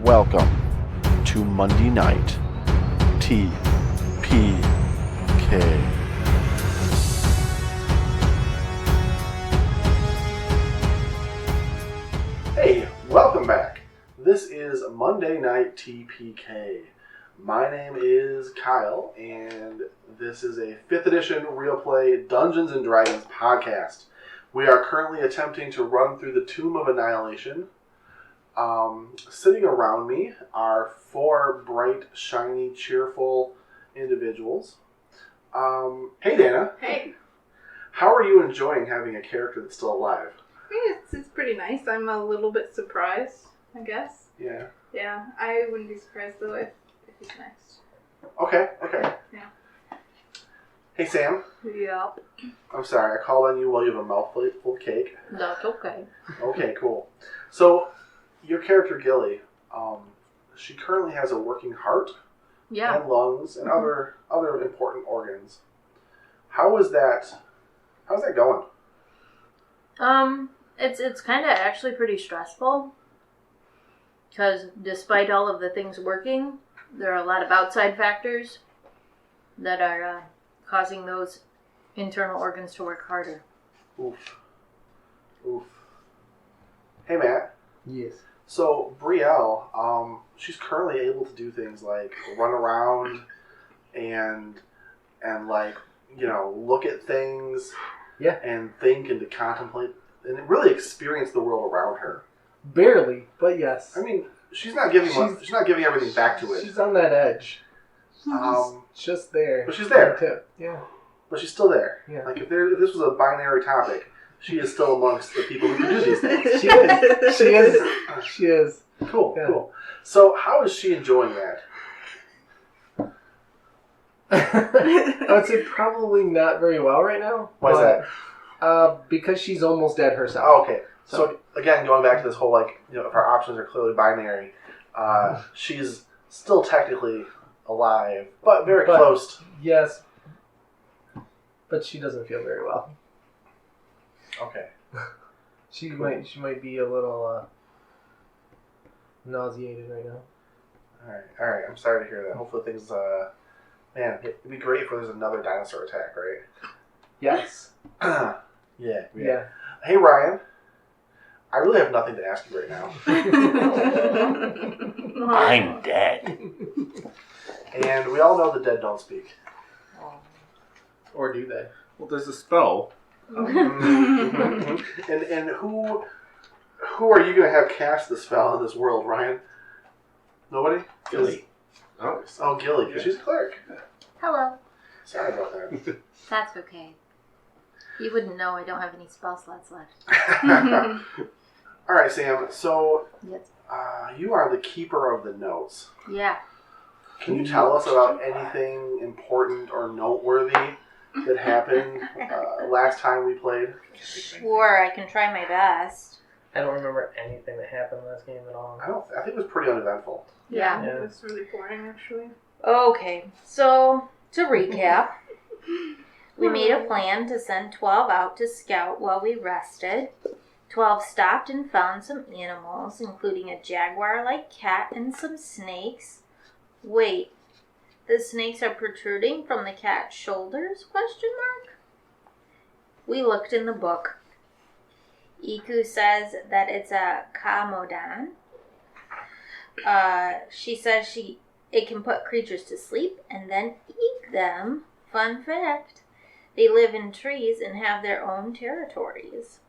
Welcome to Monday Night TPK. Hey, welcome back. This is Monday Night TPK. My name is Kyle, and this is a 5th edition Real Play Dungeons & Dragons podcast. We are currently attempting to run through the Tomb of Annihilation. Sitting around me are 4 bright, shiny, cheerful individuals. Hey Dana. Hey. How are you enjoying having a character that's still alive? It's pretty nice. I'm a little bit surprised, I guess. Yeah. Yeah, I wouldn't be surprised though if he's next. Okay. Yeah. Hey Sam. Yep. I'm sorry, I called on you while you have a mouthful of cake. That's okay. Okay, cool. So, your character Gilly, she currently has a working heart and lungs and other important organs. How's that going? It's kind of actually pretty stressful because despite all of the things working, there are a lot of outside factors that are causing those internal organs to work harder. Oof. Hey Matt. Yes. So Brielle, she's currently able to do things like run around and like, look at things. Yeah. And think and to contemplate and really experience the world around her. Barely, but yes. I mean, she's not giving everything back to it. She's on that edge. Just there. But she's there. Tip. Yeah. But she's still there. Yeah. Like if this was a binary topic, she is still amongst the people who can do these things. She is. Cool, Yeah. cool. So how is she enjoying that? I would say probably not very well right now. Why is that? Because she's almost dead herself. Oh, okay. So again, going back to this whole if our options are clearly binary, she's still technically alive, but very close. Yes. But she doesn't feel very well. Okay. She might be a little nauseated right now. All right. I'm sorry to hear that. Hopefully things. Man, it'd be great if there's another dinosaur attack, right? Yes. Yeah. Yeah. Hey Ryan, I really have nothing to ask you right now. I'm dead. And we all know the dead don't speak. Or do they? Well, there's a spell. And who are you going to have cast the spell in this world, Ryan? Nobody? Gilly. Oh, Gilly, because she's a cleric. Hello. Sorry about that. That's okay. You wouldn't know I don't have any spell slots left. All right, Sam. So, Yes. you are the keeper of the notes. Yeah. Can you tell us about anything important or noteworthy that happened last time we played? Sure, I can try my best. I don't remember anything that happened last game at all. I think it was pretty uneventful. Yeah, Yeah. it was really boring actually. Okay, so to recap, we made a plan to send 12 out to scout while we rested. 12 stopped and found some animals, including a jaguar-like cat and some snakes. Wait, the snakes are protruding from the cat's shoulders? ? We looked in the book. Iku says that it's a Kamodan. She says it can put creatures to sleep and then eat them. Fun fact, they live in trees and have their own territories.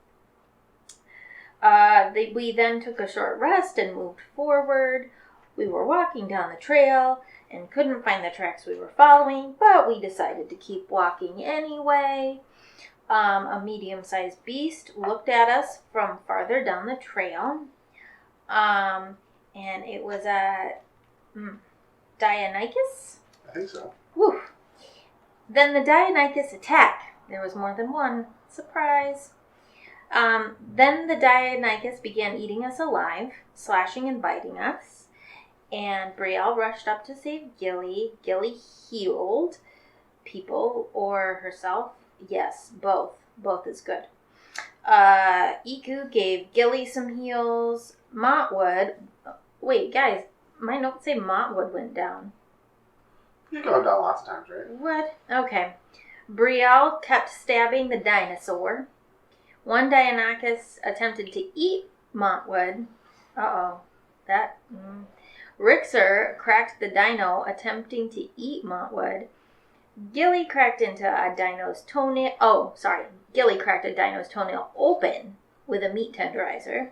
We then took a short rest and moved forward. We were walking down the trail and couldn't find the tracks we were following, but we decided to keep walking anyway. A medium-sized beast looked at us from farther down the trail, and it was a Deinonychus? I think so. Whew. Then the Deinonychus attacked. There was more than one. Surprise. Then the Deinonychus began eating us alive, slashing and biting us. And Brielle rushed up to save Gilly. Gilly healed people or herself. Yes, both. Both is good. Iku gave Gilly some heals. Montwood Wait, guys, my notes say Montwood went down. You've gone down lots of times, right? What? Okay. Brielle kept stabbing the dinosaur. One Dionychus attempted to eat Montwood. Uh-oh. That... Rixer cracked the dino attempting to eat Montwood. Gilly cracked into a dino's toenail... Oh, sorry. Gilly cracked a dino's toenail open with a meat tenderizer.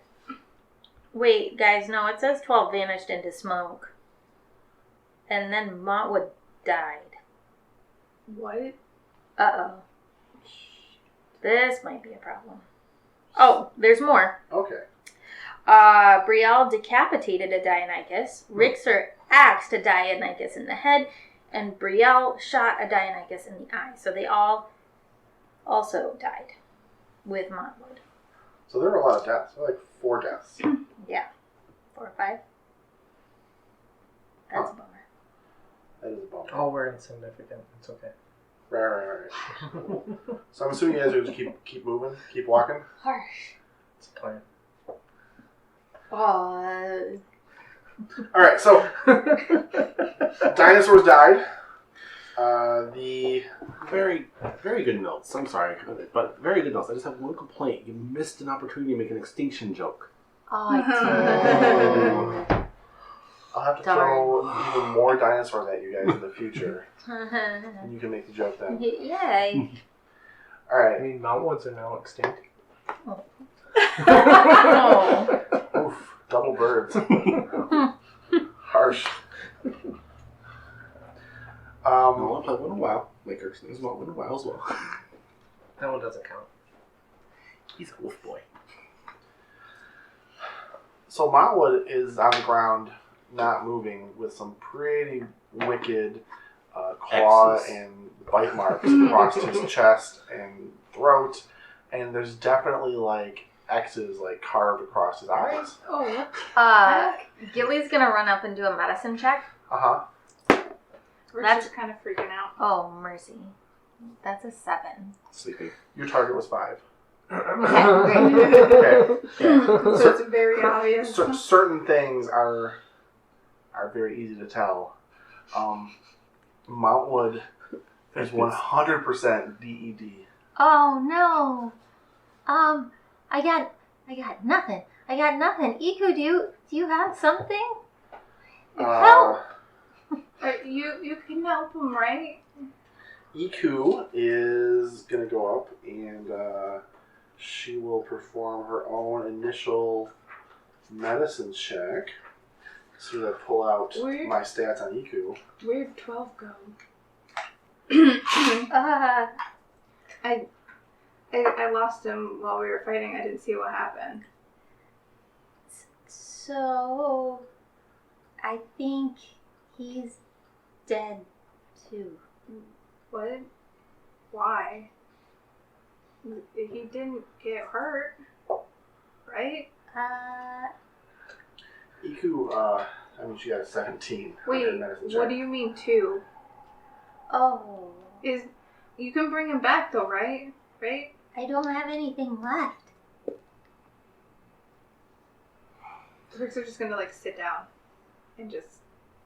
Wait, guys, no, it says 12 vanished into smoke. And then Montwood died. What? Uh-oh. This might be a problem. Oh, there's more. Okay. Brielle decapitated a Dionychus. Rixer axed a Dionychus in the head. And Brielle shot a Dionychus in the eye. So they all also died with Montwood. So there were a lot of deaths. There were like 4 deaths. Yeah. 4 or 5. That's a bummer. That is a bummer. All were insignificant. It's okay. Right. So I'm assuming you guys are just keep moving, keep walking. Harsh. It's a plan. Oh, Alright, so dinosaurs died. The Very, very good notes. I'm sorry, but very good notes. I just have one complaint. You missed an opportunity to make an extinction joke. Oh, I did. I'll have to Darn. throw even more dinosaurs at you guys in the future. And you can make the joke then. Yay. I Alright. mean, Montwoods are now extinct. Oh. Oof. Double birds. Harsh. I want to play One in a While. Lakers. There's One in a While as well. That one doesn't count. He's a wolf boy. So Montwood is on the ground, not moving, with some pretty wicked claw X's. and bite marks across his chest and throat, and there's definitely like X's like carved across his eyes. oh, what? Gilly's gonna run up and do a medicine check. We're That's- just kind of freaking out. Oh, mercy. That's a 7. Sleeping. Your target was 5. Okay, great. Okay. So it's very obvious. Certain things are very easy to tell. Montwood is 100% DED. Oh no. I got nothing. Iku, do you have something? Help! You can help him, right? Iku is going to go up and she will perform her own initial medicine check. So I pull out Where- my stats on Iku. Where'd 12 go? I lost him while we were fighting. I didn't see what happened. So I think he's dead too. What? Why? He didn't get hurt, right? Iku, she got a 17 on Wait, her medicine check. what do you mean 2? Oh, You can bring him back though, right? Right? I don't have anything left. Ricks are just gonna like sit down and just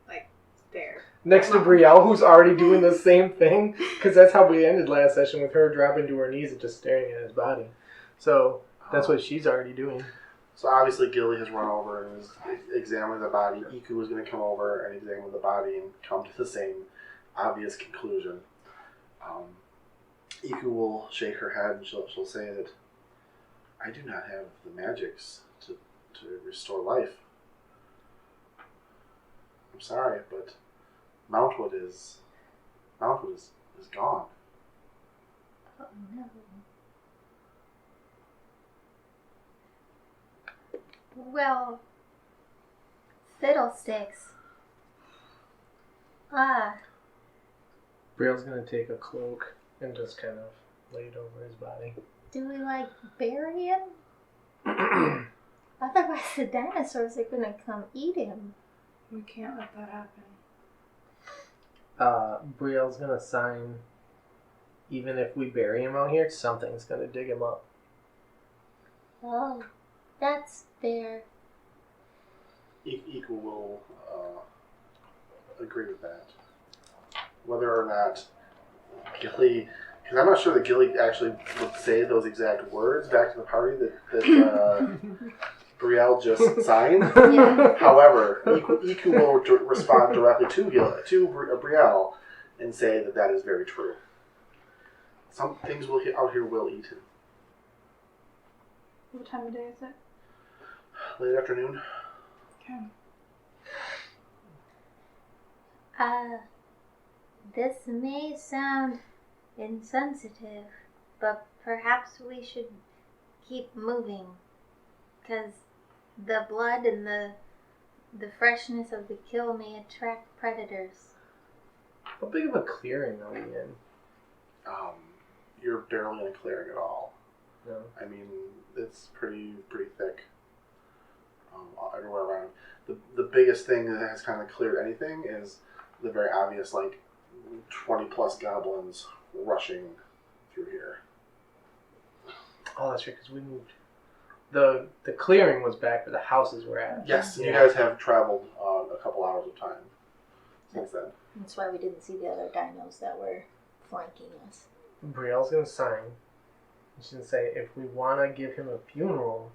like stare. Next to Brielle, who's already doing the same thing, because that's how we ended last session, with her dropping to her knees and just staring at his body. So that's what she's already doing. So obviously Gilly has run over and is examining the body. Iku is going to come over and examine the body and come to the same obvious conclusion. Iku will shake her head and she'll say that I do not have the magics to restore life. I'm sorry, but Montwood is gone. Oh no. Well, fiddlesticks. Brielle's gonna take a cloak and just kind of lay it over his body. Do we bury him? Otherwise the dinosaurs are gonna come eat him. We can't let that happen. Brielle's gonna sign, even if we bury him out here, something's gonna dig him up. Oh, that's fair. Iku will agree with that. Whether or not Gilly, because I'm not sure that Gilly actually would say those exact words back to the party that Brielle just signed. Yeah. However, Iku will respond directly to Brielle and say that that is very true. Some things out here will eat him. What time of day is it? Late afternoon. Okay. This may sound insensitive, but perhaps we should keep moving. Because the blood and the freshness of the kill may attract predators. How big of a clearing are we in? You're barely in a clearing at all. No. I mean, it's pretty thick everywhere around. The biggest thing that has kind of cleared anything is the very obvious, 20 plus goblins rushing through here. Oh, that's right, because we moved. The clearing was back where the houses were at. Yes, Yeah. you guys have traveled a couple hours of time since then. That's why we didn't see the other dinos that were flanking us. Brielle's going to sign. She's going to say, if we want to give him a funeral,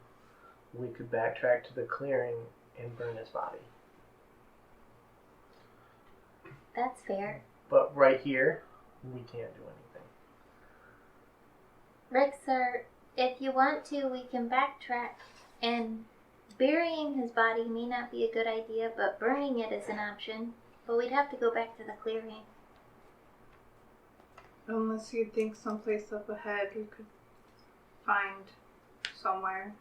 we could backtrack to the clearing and burn his body. That's fair. But right here, we can't do anything. Rick, sir, if you want to, we can backtrack. And burying his body may not be a good idea, but burning it is an option. But we'd have to go back to the clearing. Unless you think someplace up ahead we could find somewhere.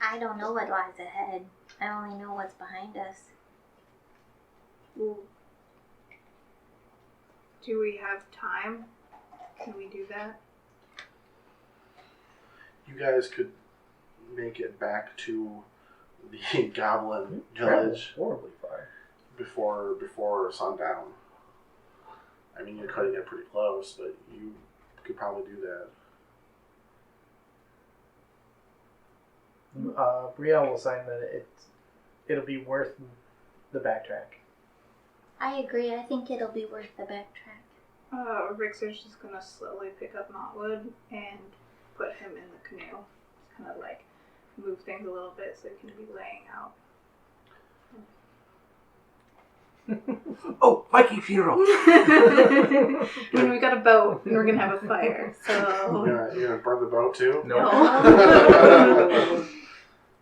I don't know what lies ahead. I only know what's behind us. Well, do we have time? Can we do that? You guys could make it back to the goblin Traveled village horribly far. before sundown. I mean, you're cutting it pretty close, but you could probably do that. Brielle will sign that it'll be worth the backtrack. I agree. I think it'll be worth the backtrack. Rick's just gonna slowly pick up Knotwood and put him in the canoe. Just kind of move things a little bit so he can be laying out. Oh, Viking funeral! And we got a boat and we're gonna have a fire, so. You're gonna burn the boat too? No.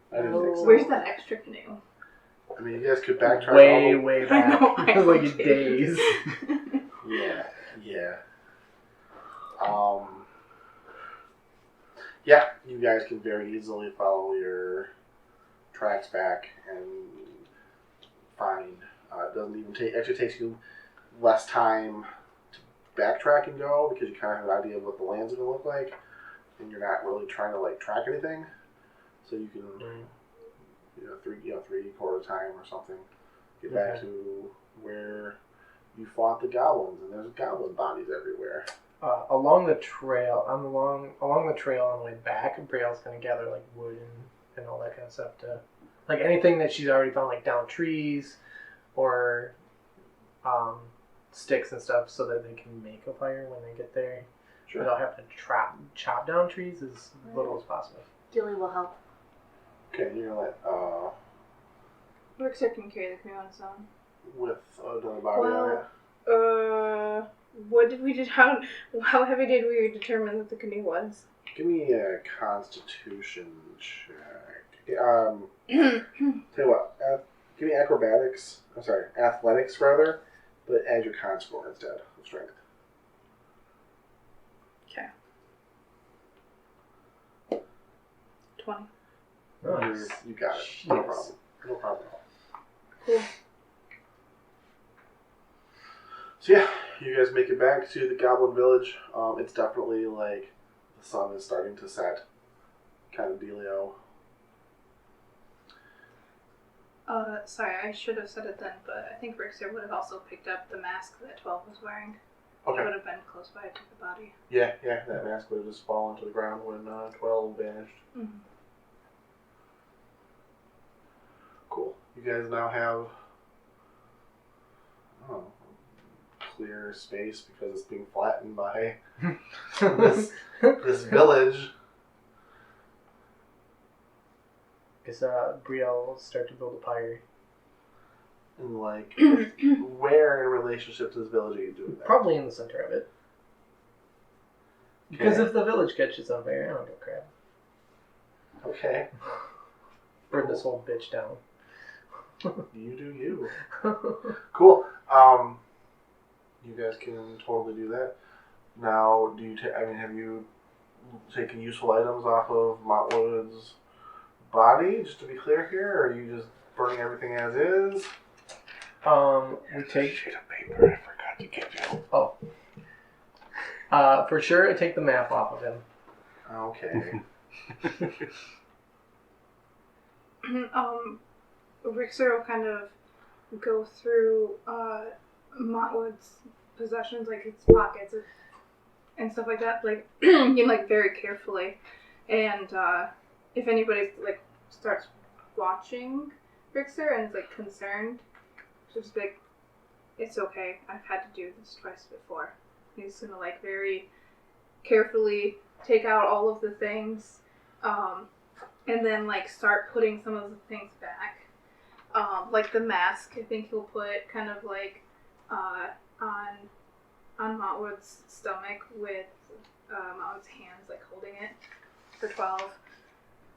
I didn't think so. Where's that extra canoe? I mean, you guys could backtrack Way I back. know, I like know. days. Yeah. Yeah, you guys can very easily follow your tracks back and find. It doesn't even actually takes you less time to backtrack and go because you kind of have an idea of what the land's going to look like, and you're not really trying to track anything. So you can, three-quarter time or something, get back to where you fought the goblins, and there's goblin bodies everywhere. Along the trail on the way back, Brielle's gonna gather wood and all that kind of stuff to anything that she's already found down trees or sticks and stuff so that they can make a fire when they get there. Sure. Without having to chop down trees as little as possible. Gilly will help. Okay, you're gonna let Rick's can carry the canoe on his own. with another body on it. What did we do? How heavy did we determine that the canoe was? Give me a Constitution check. Tell you what, give me acrobatics. I'm sorry, athletics rather, but add your con score instead of strength. Okay. 20. Nice. You got it. No Jeez. problem. No problem at all. Cool. So yeah, you guys make it back to the Goblin Village. It's definitely the sun is starting to set, kind of dealio. Sorry, I should have said it then, but I think Rickster would have also picked up the mask that 12 was wearing. It would have been close by to the body. Yeah, that mask would have just fallen to the ground when 12 vanished. Mm-hmm. Cool. You guys now have clear space because it's being flattened by this village. Is Brielle will start to build a pyre? And like, where in relationship to this village are you doing that? Probably in the center of it. Because Okay. if the village catches on fire, I don't give a crap. Okay. Burn this whole bitch down. You do you. Cool. You guys can totally do that. Now, do you have you taken useful items off of Montwood's body, just to be clear here, or are you just burning everything as is? We take sheet of paper I forgot to give you. for sure I take the map off of him. Okay. Rixer will kind of go through Montwood's possessions, like his pockets and stuff like that, like like very carefully. And if anybody like starts watching Rixer and is like concerned, just be like, it's okay. I've had to do this twice before. He's gonna like very carefully take out all of the things, and then like start putting some of the things back. Like the mask, I think he'll put kind of like on Montwood's stomach with Montwood's hands like holding it for 12.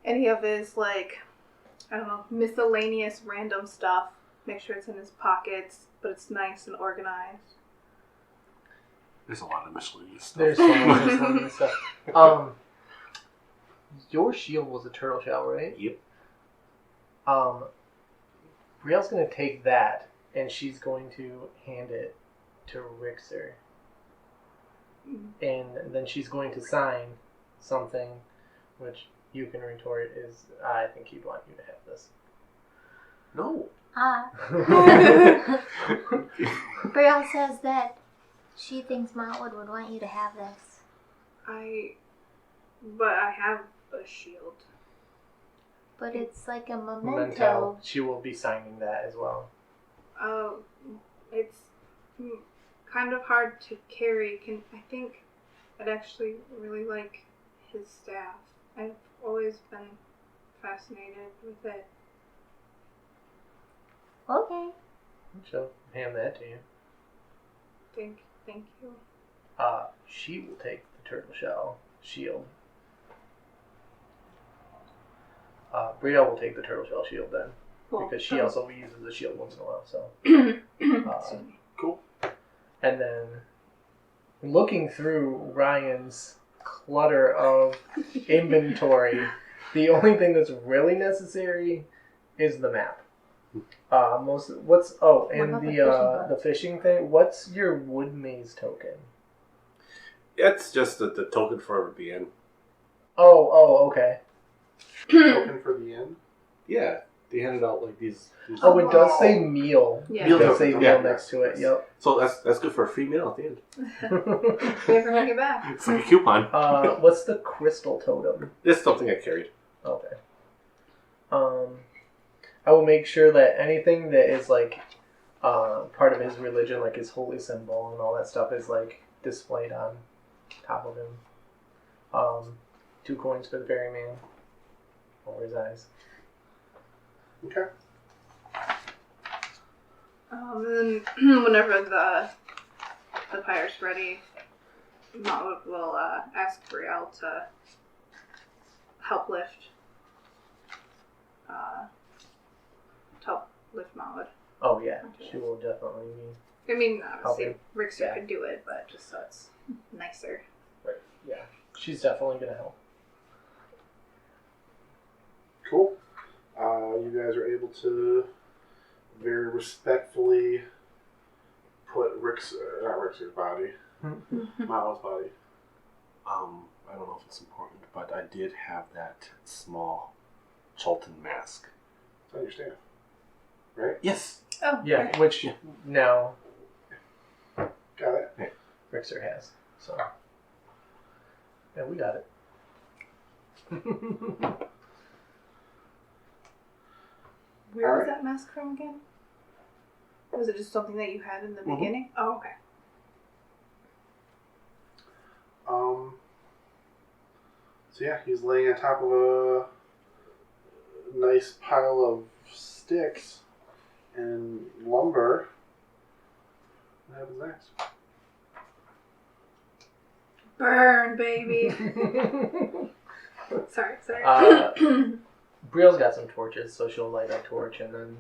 Any of his like, I don't know, miscellaneous random stuff, make sure it's in his pockets, but it's nice and organized. There's a lot of miscellaneous stuff. There's so much miscellaneous stuff. Your shield was a turtle shell, right? Yep. Brielle's gonna take that and she's going to hand it to Rixer. And then she's going to sign something, which you can retort is, I think he'd want you to have this. No. Brielle says that she thinks Montwood would want you to have this. But I have a shield. But it's like a Memento. memento. She will be signing that as well. It's kind of hard to carry. I think I'd actually really like his staff. I've always been fascinated with it. Okay. She'll hand that to you. Thank you. She will take the turtle shell shield. Brielle will take the turtle shell shield then, Cool. because she also uses the shield once in a while. So, Cool. and then looking through Ryan's clutter of inventory, the only thing that's really necessary is the map. And What about the fishing thing. What's your wood maze token? It's just the token for the end. Oh, okay. Token for the inn. Yeah, they handed out like these. Oh, it does say meal. Yeah. It Meal does say token. meal Yeah. next to it. Yep. So that's good for a free meal at the end. We ever make it back? It's like a coupon. What's the crystal totem? This is something I carried. Okay. I will make sure that anything that is like part of his religion, like his holy symbol and all that stuff, is like displayed on top of him. 2 coins for the ferryman over his eyes. Okay. And then whenever the pyre's ready, Montwood will ask Brielle to help lift. Montwood. Oh yeah, she will definitely be. I mean, obviously, Help Rixer Yeah. could do it, but just so it's nicer. Right. Yeah, she's definitely gonna help. Cool. You guys are able to very respectfully put not Rixer's body, Miles' body. I don't know if it's important, but I did have that small Cholton mask. It's on your staff, right? Yes. Oh, Yeah, okay. which now Got it. Rixer has. So yeah, we got it. Where All was right. that mask from again? Was it just something that you had in the Mhm. beginning? Oh, okay. So yeah, he's laying on top of a nice pile of sticks and lumber. What happens next? Burn, baby. Sorry. Brielle's got some torches, so she'll light a torch and then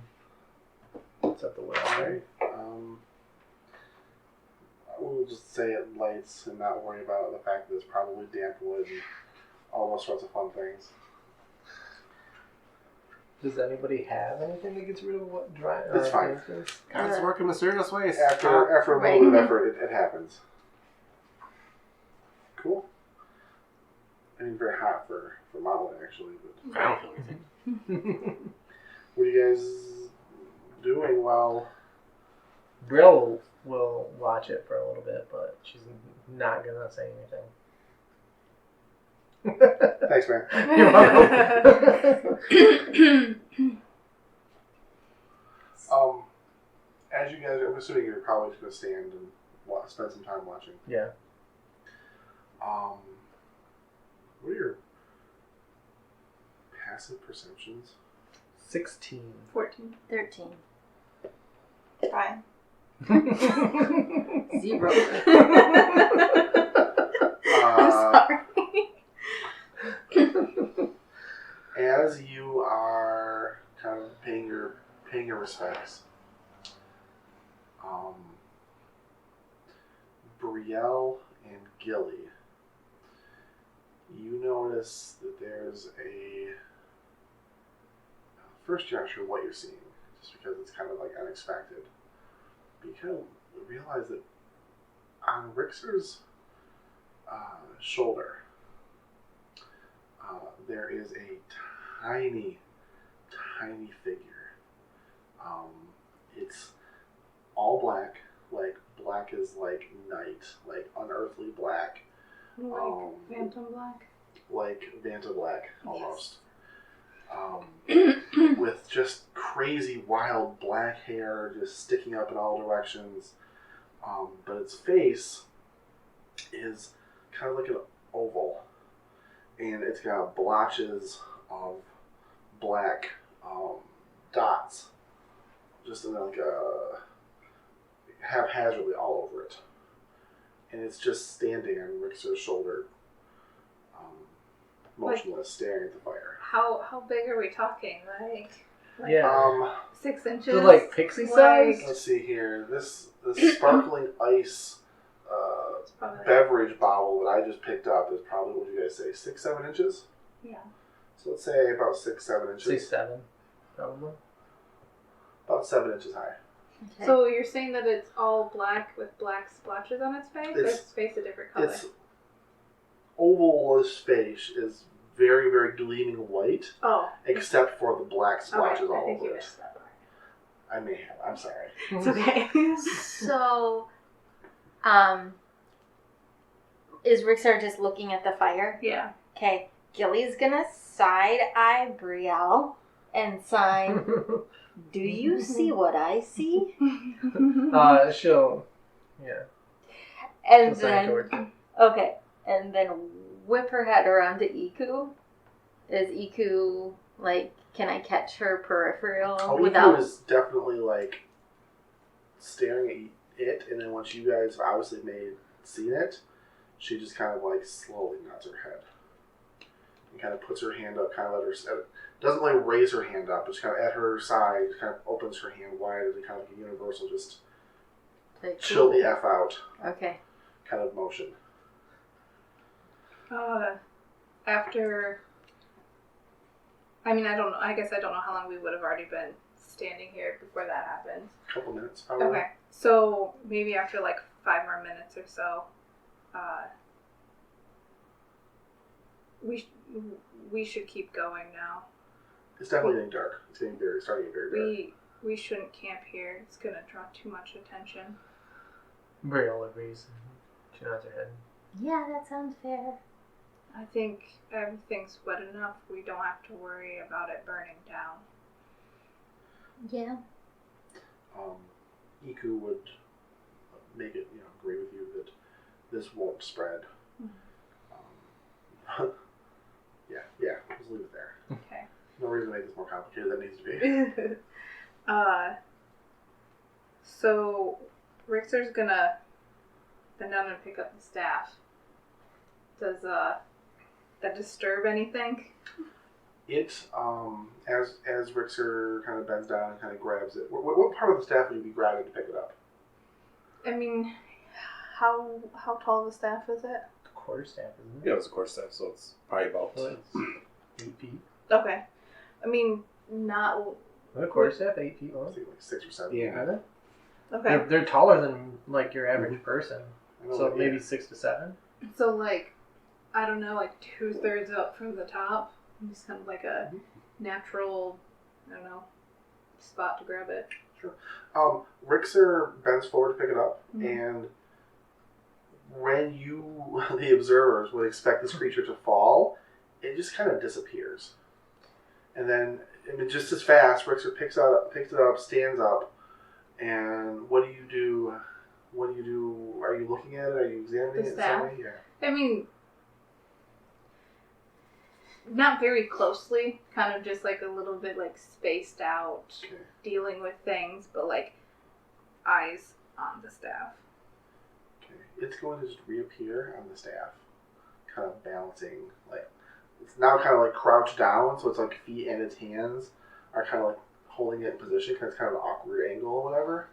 set the wood on there. Alright. We'll just say it lights and not worry about the fact that it's probably damp wood and all those sorts of fun things. Does anybody have anything that gets rid of what dry? It's fine. dampness? Guys work in mysterious ways. After a little Right. bit of effort, it happens. Cool. I mean, very hot for modeling, actually. But I don't feel anything. what are you guys doing while... Brielle will watch it for a little bit, but she's not gonna say anything. Thanks, man. You're welcome. As you guys, I'm assuming you're probably just going to stand and spend some time watching. Yeah. What are your passive perceptions? 16. 14. 13. 5. 0. I'm sorry. As you are kind of paying your respects, Brielle and Gilly, you notice that there's a... First, you're not sure what you're seeing, just because it's kind of like unexpected. But you kind of realize that on Rixer's shoulder, there is a tiny figure. It's all black, like black is like night, like unearthly black, Like Phantom Black. like Vanta Black almost. With just crazy wild black hair just sticking up in all directions. But its face is kind of like an oval. And it's got blotches of black dots, just in like a haphazardly all over it, and it's just standing on Rixer's shoulder, motionless, staring at the fire. How big are we talking? Like Yeah. 6 inches? So like pixie size? Let's see here. This sparkling ice It's probably like, beverage bottle that I just picked up is probably, what do you guys say, 6-7 inches? yeah. So let's say about 6-7 inches. Say 7, probably. About 7 inches high. Okay. So you're saying that it's all black with black splotches on its face? Or It's- its face a different color? Its ovalish face is very, very gleaming white, Oh. except for the black splotches Okay, I all think over you it. missed that part. I may have. I'm sorry. It's okay. So, is Rixar just looking at the fire? Yeah. Okay, Gilly's gonna side-eye Brielle and sign, do you see what I see? She'll, yeah. And She'll sign towards then, okay, and then whip her head around to Iku. Is Iku, like, can I catch her peripheral Oh, without... Iku is definitely like staring at it, and then once you guys have obviously seen it, she just kind of like slowly nods her head and kind of puts her hand up, kind of doesn't like raise her hand up, just kind of at her side, kind of opens her hand wide as a kind of a universal, just Like, chill the F out Okay. kind of motion. After, I mean, I don't know. I guess I don't know how long we would have already been standing here before that happened. A couple minutes, probably. Okay, so maybe after like 5 more minutes or so, we should keep going now. It's definitely getting dark. It's starting to get very dark. We shouldn't camp here. It's gonna draw too much attention. Brielle agrees. She nods her head. Yeah, that sounds fair. I think everything's wet enough. We don't have to worry about it burning down. Yeah. Iku would make it, agree with you that this won't spread. Yeah, just leave it there. Okay. No reason to make this more complicated than it needs to be. So Rickster's gonna bend down and pick up the staff. Does that disturb anything? It, as Rixer kind of bends down and kind of grabs it, what part of the staff would you be grabbing to pick it up? I mean, how tall of a staff is it? Quarterstaff, isn't Yeah, it's a course staff, so it's probably about. So it's 8 feet. Okay. I mean, not... A quarterstaff, 8 feet I long. think like 6 or 7. Yeah. Are they? Okay. They're taller than like your average person. I know So that, maybe yeah. 6 to 7. So, like, I don't know, like 2/3 up from the top. Just kind of like a natural, I don't know, spot to grab it. Rixer bends forward to pick it up, and when you, the observers, would expect this creature to fall, it just kind of disappears. And then, just as fast, Rixer picks it up, stands up, and what do you do? What do you do? Are you looking at it? Are you examining The it in staff? some way? Yeah. I mean, not very closely, kind of just like a little bit like spaced out, Okay. dealing with things, but like eyes on the staff. Okay. It's going to just reappear on the staff, kind of balancing, like, it's now kind of like crouched down, so it's like feet and its hands are kind of like holding it in position because it's kind of an awkward angle or whatever.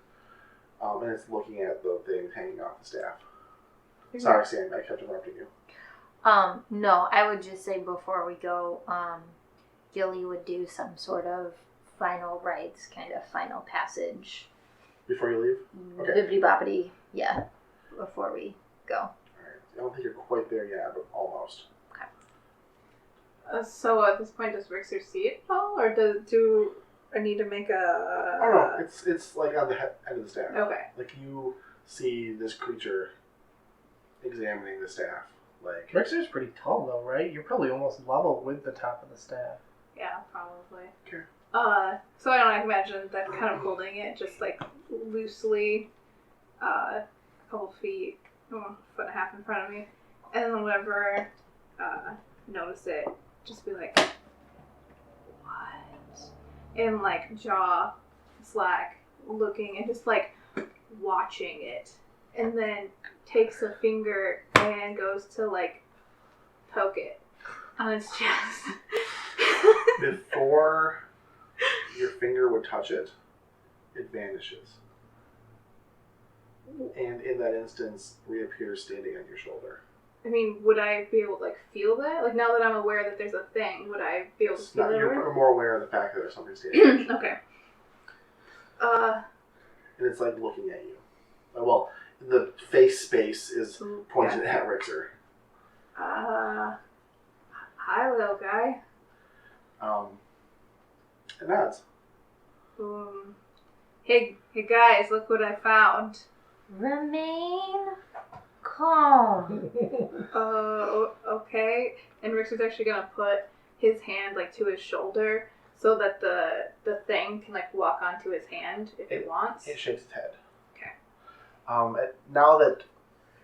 And it's looking at the thing hanging off the staff. Sorry, Sam, I kept interrupting you. No, I would just say before we go, Gilly would do some sort of final rites, kind of final passage. Before you leave? Okay. Bibbidi boppity, yeah, before we go. Alright. I don't think you're quite there yet, but almost. So at this point, does Rixer see it all, or do I need to make a? Oh no, it's like on the end of the staff. Okay. Like you see this creature examining the staff. Like, Rixer's pretty tall though, right? You're probably almost level with the top of the staff. Yeah, probably. Okay. So I don't imagine that kind of holding it just like loosely, a couple feet, foot and a half in front of me, and then whenever notice it, just be like, what? And like jaw slack, looking and just like watching it, and then takes a finger and goes to like poke it on its chest. before your finger would touch it, it vanishes. And in that instance, reappears standing on your shoulder. I mean, would I be able to like feel that? Like now that I'm aware that there's a thing, would I be able to It's feel not, it? you're more aware of the fact that there's something standing there. Okay. And it's like looking at you. Well, the face space is pointed at Rixer. Hi, little guy. It nods. Hey guys, look what I found. Remain calm. Okay. And Rixer's actually gonna put his hand like to his shoulder so that the thing can like walk onto his hand if it wants. It shakes its head. Okay. Now that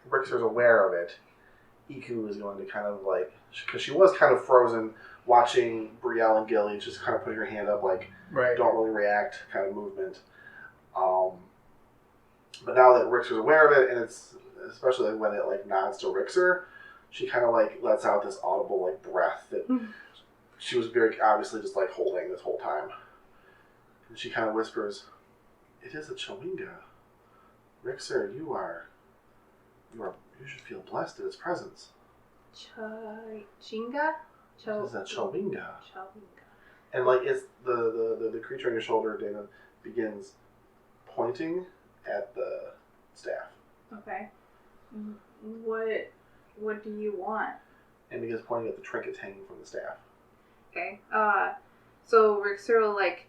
Rixer's aware of it, Iku is going to kind of like, because she was kind of frozen watching Brielle and Gilly just kind of putting her hand up like, Right. don't really react kind of movement. But now that Rixer's aware of it, and it's especially when it like nods to Rixer, she kind of like lets out this audible like breath that she was very obviously just like holding this whole time. And she kind of whispers, "It is a Chowinga. Rixer, you should feel blessed in its presence." Chinga? It is a Chowinga. Chowinga. And like it's the creature on your shoulder, Dana, begins pointing at the staff Okay. What do you want? and begins pointing at the trinkets hanging from the staff. Okay. So Rixer will like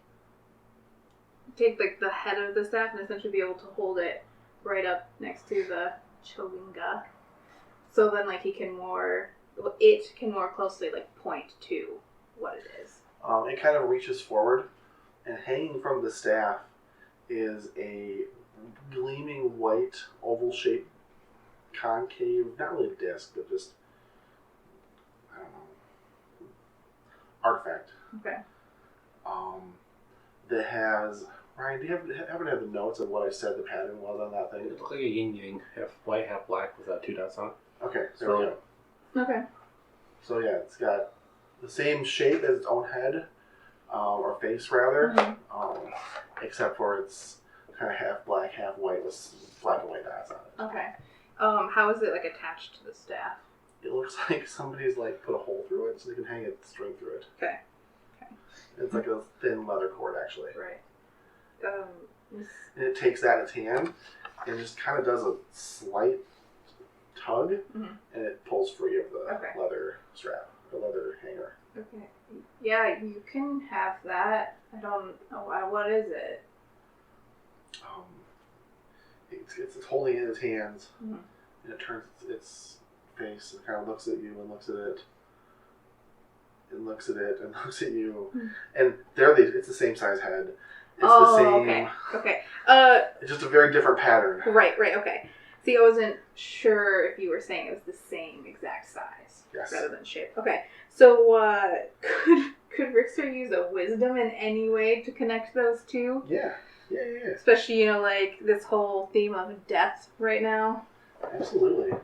take like the head of the staff and essentially be able to hold it right up next to the Chowinga. So then like it can more closely like point to what it is. It kind of reaches forward And hanging from the staff is a gleaming white oval-shaped concave, not really a disc, but just, I don't know, artifact. Okay. That has, Ryan, do you happen to have the notes of what I said the pattern was on that thing? It looks like a yin yang, half white, half black, with 2 dots on it. Okay, there we go. Okay. So yeah, it's got the same shape as its own head, or face rather, except for it's kind of half black, half white with black and white dots on it. Okay. How is it like attached to the staff? It looks like somebody's like put a hole through it so they can hang a string through it. Okay. It's like a thin leather cord actually. Right. And it takes that in its hand and just kind of does a slight tug, and it pulls free of the leather strap, the leather hanger. Okay. Yeah, you can have that. I don't know what is it. It's holding it in its hands, and it turns its face and kind of looks at you and looks at it, and looks at it and looks at you, and it's the same size head. It's the same. Okay. It's just a very different pattern. Right. Okay. See, I wasn't sure if you were saying it was the same exact size rather than shape. Okay. So, could Rixer use a wisdom in any way to connect those two? Yeah. Especially, like this whole theme of death right now. Absolutely.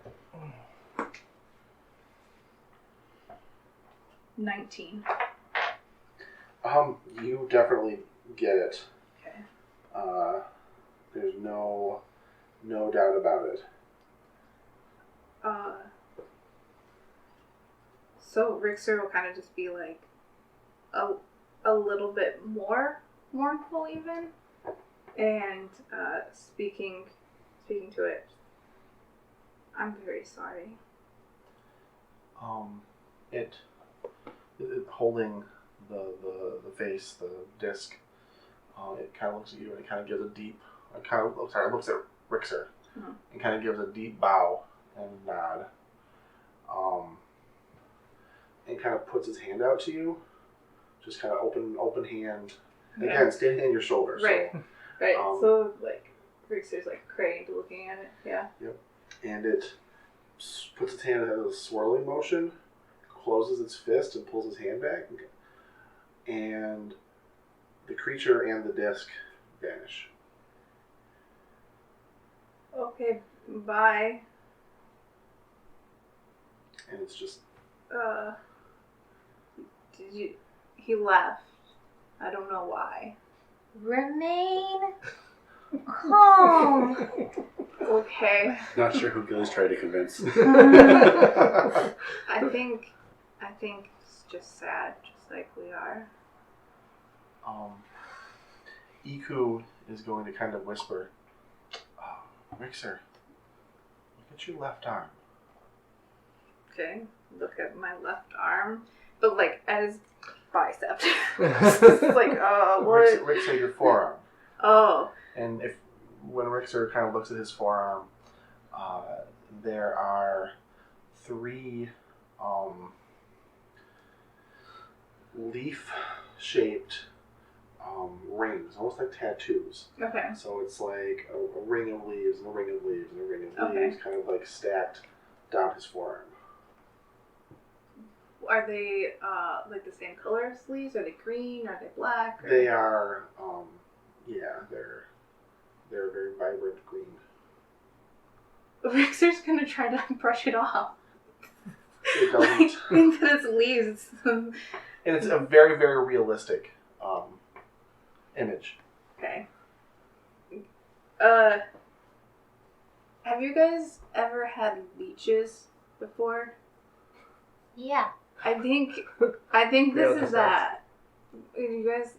19. You definitely get it. Okay. There's no doubt about it. So Rixer will kind of just be like a little bit more mournful even, and speaking to it. I'm very sorry. It holding the face, the disc. It kind of looks at you and it kind of gives a deep. It looks at Rixer and kind of gives a deep bow and nod. And kind of puts his hand out to you, just kind of open hand. Okay. Again, standing on your shoulder. Right. So, Right. So like Rixer's like craned looking at it. Yeah. Yep. And it puts its hand in a swirling motion, closes its fist and pulls his hand back, and the creature and the disc vanish. Okay. Bye. And it's just. He left. I don't know why. Remain calm. Okay. Not sure who Gilly's trying to convince. I think it's just sad, just like we are. Iku is going to kind of whisper, Rixer, look at your left arm. Okay. Look at my left arm, but like at his bicep. It's like, what? Rixer, your forearm. Oh. And when Rixer kind of looks at his forearm, there are 3 leaf-shaped rings, almost like tattoos. Okay. So it's like a ring of leaves and a ring of leaves and a ring of Okay. leaves, kind of like stacked down his forearm. Are they like the same color as leaves? Are they green? Are they black? Or... They are, they're very vibrant green. Rixer's gonna try to brush it off. It I doesn't. think that it's leaves. And it's a very, very realistic image. Okay. Have you guys ever had leeches before? Yeah. I think this is that. You guys,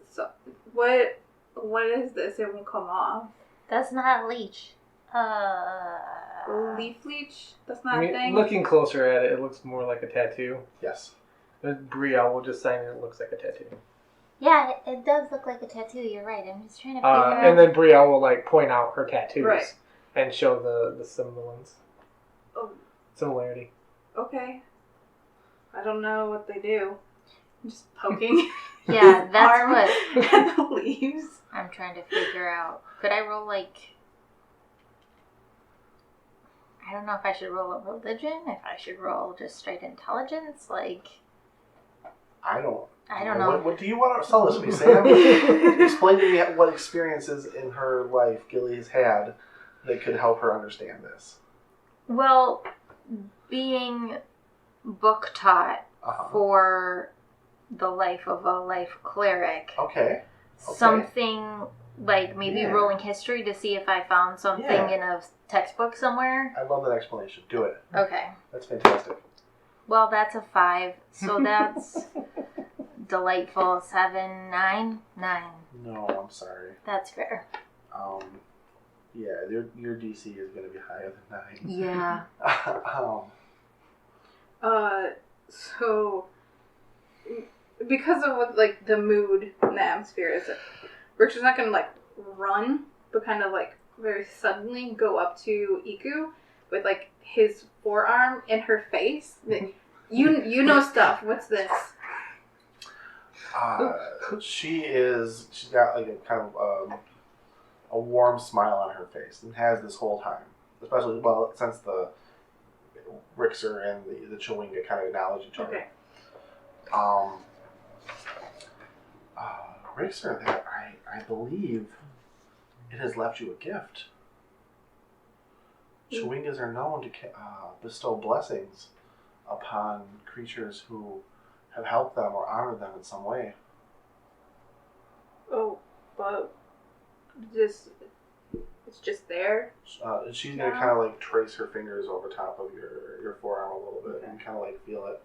what is this? It won't come off. That's not a leech. Leaf leech? That's not a thing. Looking closer at it, it looks more like a tattoo. Yes. Brielle will just saying it looks like a tattoo. Yeah, it does look like a tattoo. You're right. I'm just trying to figure out. And then Brielle will like point out her tattoos Right. and show the semblance. Oh. Similarity. Okay. I don't know what they do. just poking. Yeah, his that's arm what at the leaves. I'm trying to figure out. Could I roll like? I don't know if I should roll a religion. If I should roll just straight intelligence, like I don't know. What do you want to sell this to me, Sam? Explain to me what experiences in her life Gilly has had that could help her understand this. Well, being book taught for the life of a life cleric. Okay. Something like maybe Yeah. rolling history to see if I found something Yeah. in a textbook somewhere. I love that explanation. Do it. Okay. That's fantastic. Well, that's a 5, so that's delightful. 7, 9, 9. No, I'm sorry. That's fair. Yeah, your DC is going to be higher than 9. Yeah. So because of what, like, the mood and the atmosphere is, Richard's not gonna like run, but kind of like very suddenly go up to Iku with like his forearm in her face. Like, you know stuff. What's this? She's got like a kind of a warm smile on her face and has this whole time, especially since the Rixer and the Chewinga kind of acknowledge each other. Okay. Rixer, that I believe it has left you a gift. Chewingas are known to bestow blessings upon creatures who have helped them or honored them in some way. Oh, but it's just there. She's gonna kind of like trace her fingers over top of your forearm a little bit and kind of like feel it.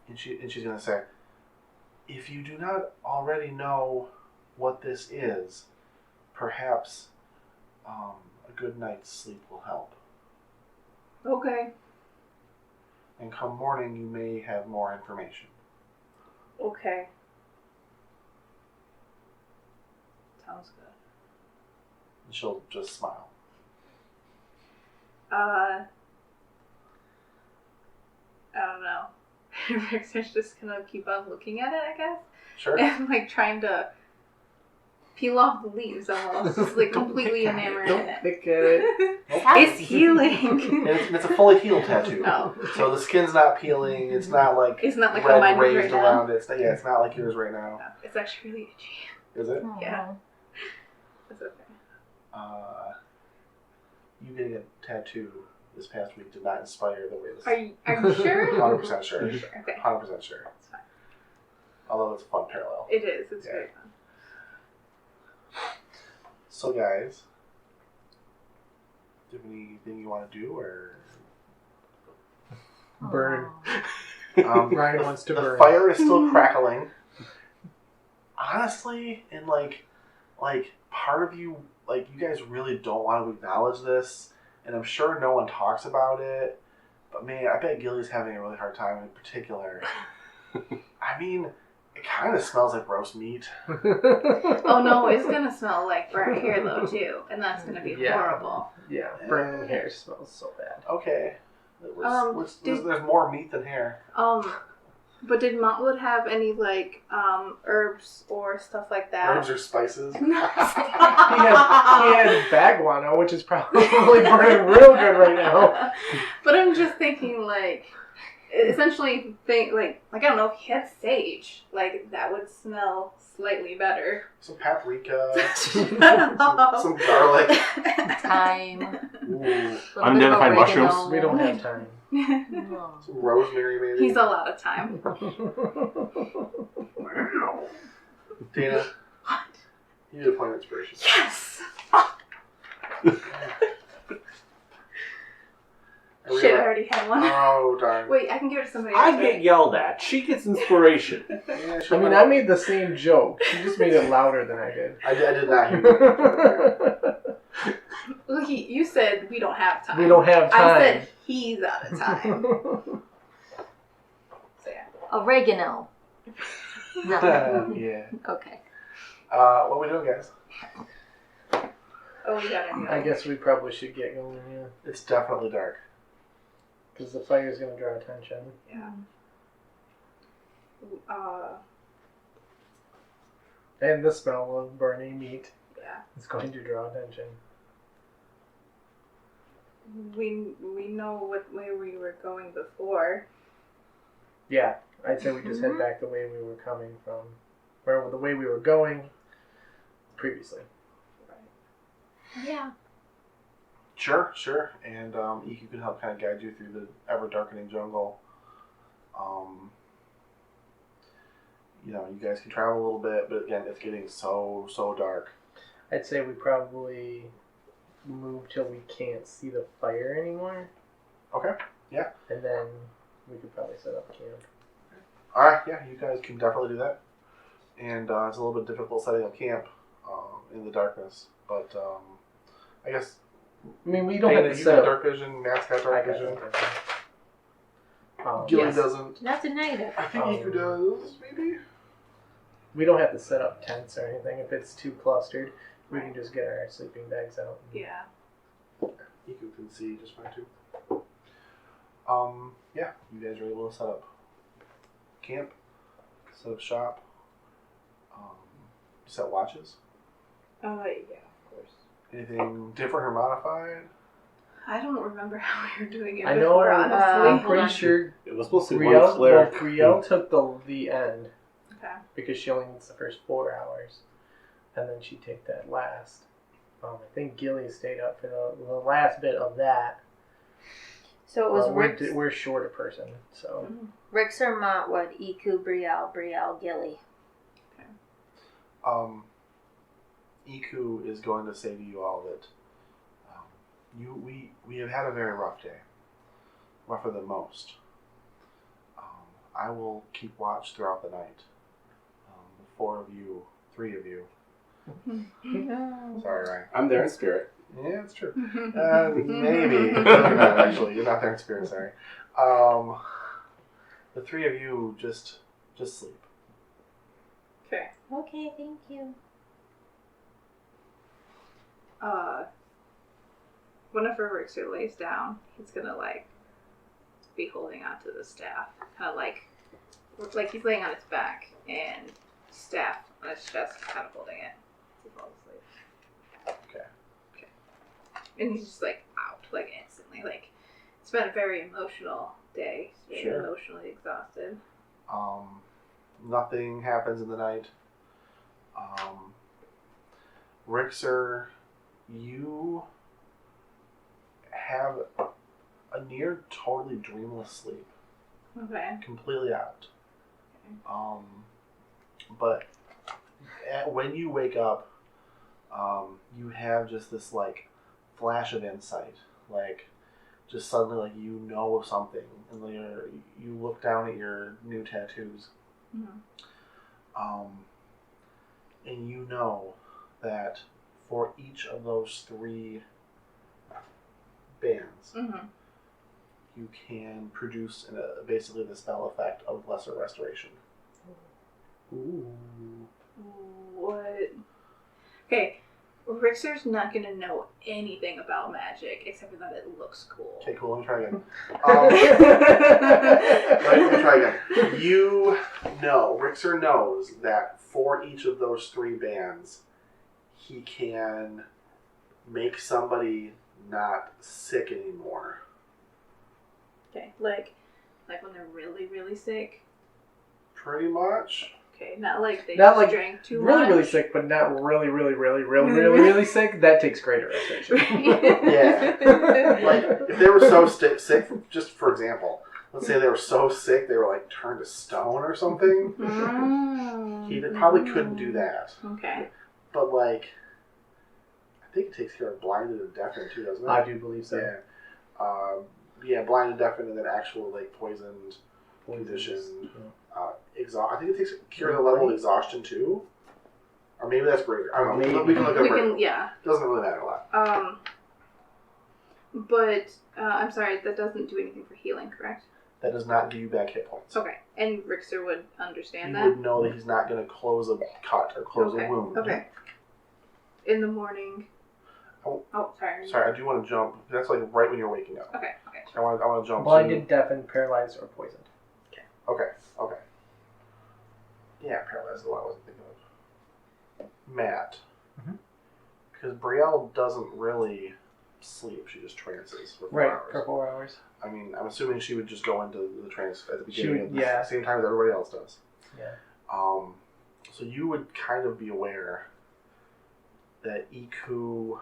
And she's gonna say, if you do not already know what this is, perhaps a good night's sleep will help. Okay. And come morning, you may have more information. Okay. Sounds good. And she'll just smile. I don't know. Rixer's just gonna keep on looking at it, I guess. Sure. And like trying to peel off the leaves almost. Just like completely enamored in Don't it. pick at it. It's healing. And it's a fully healed tattoo. Oh. So the skin's not peeling. It's not like It's not like how red mine is raised right around now. it. It's not like yours right now. It's actually really itchy. Is it? Yeah. It's okay. You getting a tattoo this past week did not inspire the way this. Are you sure? 100% sure. Okay. 100% sure. It's fine. Although it's a fun parallel. It is. It's Yeah. very fun. So guys, do you have anything you want to do or? Burn. Ryan wants to the burn. fire is still crackling. Honestly, and like part of you, like you guys really don't want to acknowledge this, and I'm sure no one talks about it. But man, I bet Gilly's having a really hard time in particular. I mean, it kind of smells like roast meat. Oh no, it's gonna smell like burnt hair though too, and that's gonna be Yeah. horrible. Yeah, burning hair smells so bad. Okay. Did- There's more meat than hair. But did Montwood have any like herbs or stuff like that? Herbs or spices. He had baguano, which is probably burning real good right now. But I'm just thinking like, essentially like I don't know if he had sage, like that would smell slightly better. Some paprika. Some some garlic. Time. Ooh. Unidentified mushrooms? We don't have time. Some rosemary maybe. He's a lot of time. Dana. You need a point of inspiration. Yes. I Shit, I already had one. Oh darn. Wait, I can give it to somebody else. I get yelled at. She gets inspiration. Yeah, I mean, I made the same joke. She just made it louder than I did. I did not hear you. Look, you said we don't have time. We don't have time. I said he's out of time. So yeah. Oregano. No. Yeah. Okay. What are we doing, guys? Oh, we got it. I guess we probably should get going, yeah. It's definitely dark. Because the fire's going to draw attention. Yeah. And the smell of burning meat yeah. is going to draw attention. We know what way we were going before. Yeah, I'd say we just head back the way we were coming from, or the way we were going previously. Yeah. Sure. And Iku can help kind of guide you through the ever-darkening jungle. You know, you guys can travel a little bit, but again, it's getting so dark. I'd say we probably move till we can't see the fire anymore, Okay. Yeah. and then we could probably set up camp. All right. Yeah, you guys can definitely do that. And it's a little bit difficult setting up camp in the darkness, but I guess. I mean, we don't Dana, have to you set got up. dark vision. Matt's got dark I got vision. dark vision. Gilly Yes. doesn't. That's a negative. I think Iku does, maybe. We don't have to set up tents or anything. If it's too clustered, we can just get our sleeping bags out. Yeah. Iku can see just fine too. Yeah, you guys are able to set up camp, set up shop, set watches. Yeah, of course. Anything different or modified? I don't remember how we were doing it I know. before, I'm honestly. pretty on. sure It was supposed to be one Brielle, flare. Brielle took the end Okay. because she only needs the first 4 hours, and then she'd take that last. I think Gilly stayed up for the last bit of that. So it was Rick's, we're a shorter person, so Rixer, Montwood, Iku, Brielle, Gilly. Iku is going to say to you all that we have had a very rough day, rougher than most. I will keep watch throughout the night. The 3 of you. Sorry, Ryan. I'm there in spirit. Yeah, it's true. Maybe. No, you're not, actually. You're not there in spirit, sorry. The 3 of you just sleep. Okay. Okay, thank you. Whenever Rixer lays down, he's gonna be holding onto the staff, kind of like he's laying on his back and staff on his chest, kind of holding it to fall asleep. Okay. And he's just out, instantly. It's been a very emotional day. He's very Sure. emotionally exhausted. Nothing happens in the night. Rixer, you have a near totally dreamless sleep. Okay. Completely out. But when you wake up, you have just this flash of insight, just suddenly you know of something, and you look down at your new tattoos, and you know that for each of those 3 bands, you can produce basically the spell effect of lesser restoration. ooh. What? Okay, Rixer's not gonna know anything about magic except for that it looks cool. Okay, cool. Let me try again. Let me try again. You know, Rixer knows that for each of those 3 bands, he can make somebody not sick anymore. Okay, like when they're really, really sick. Pretty much. Okay, not like they Not just like drank too really, much. really sick, but not really sick. That takes greater restoration. Yeah. Like, if they were so sick, just for example, let's say they were so sick they were turned to stone or something, he probably couldn't do that. Okay. But I think it takes care of blinded and deafened too, doesn't it? I do believe so. Yeah. Yeah, blinded, deafened, and then actual poisoned, conditioned. I think it takes care of the level of exhaustion too. Or maybe that's greater. I don't know. Maybe. We can look up right. Yeah. Doesn't really matter a lot. But I'm sorry, that doesn't do anything for healing, correct? That does not give you back hit points. Okay. And Rixer would understand He that? would know that he's not going to close a cut or close a wound. Okay. In the morning. Oh. Sorry. Sorry, I do want to jump. That's right when you're waking up. Okay. I want to jump. Blinded, deafened, paralyzed, or poisoned. Okay. Yeah, paralyzed is what I wasn't thinking of. Matt. Mhm. Because Brielle doesn't really sleep, she just trances for 4 hours. For 4 hours. I mean, I'm assuming she would just go into the trance at the She beginning would- at the same time as everybody else does. Yeah. So you would kind of be aware that Iku,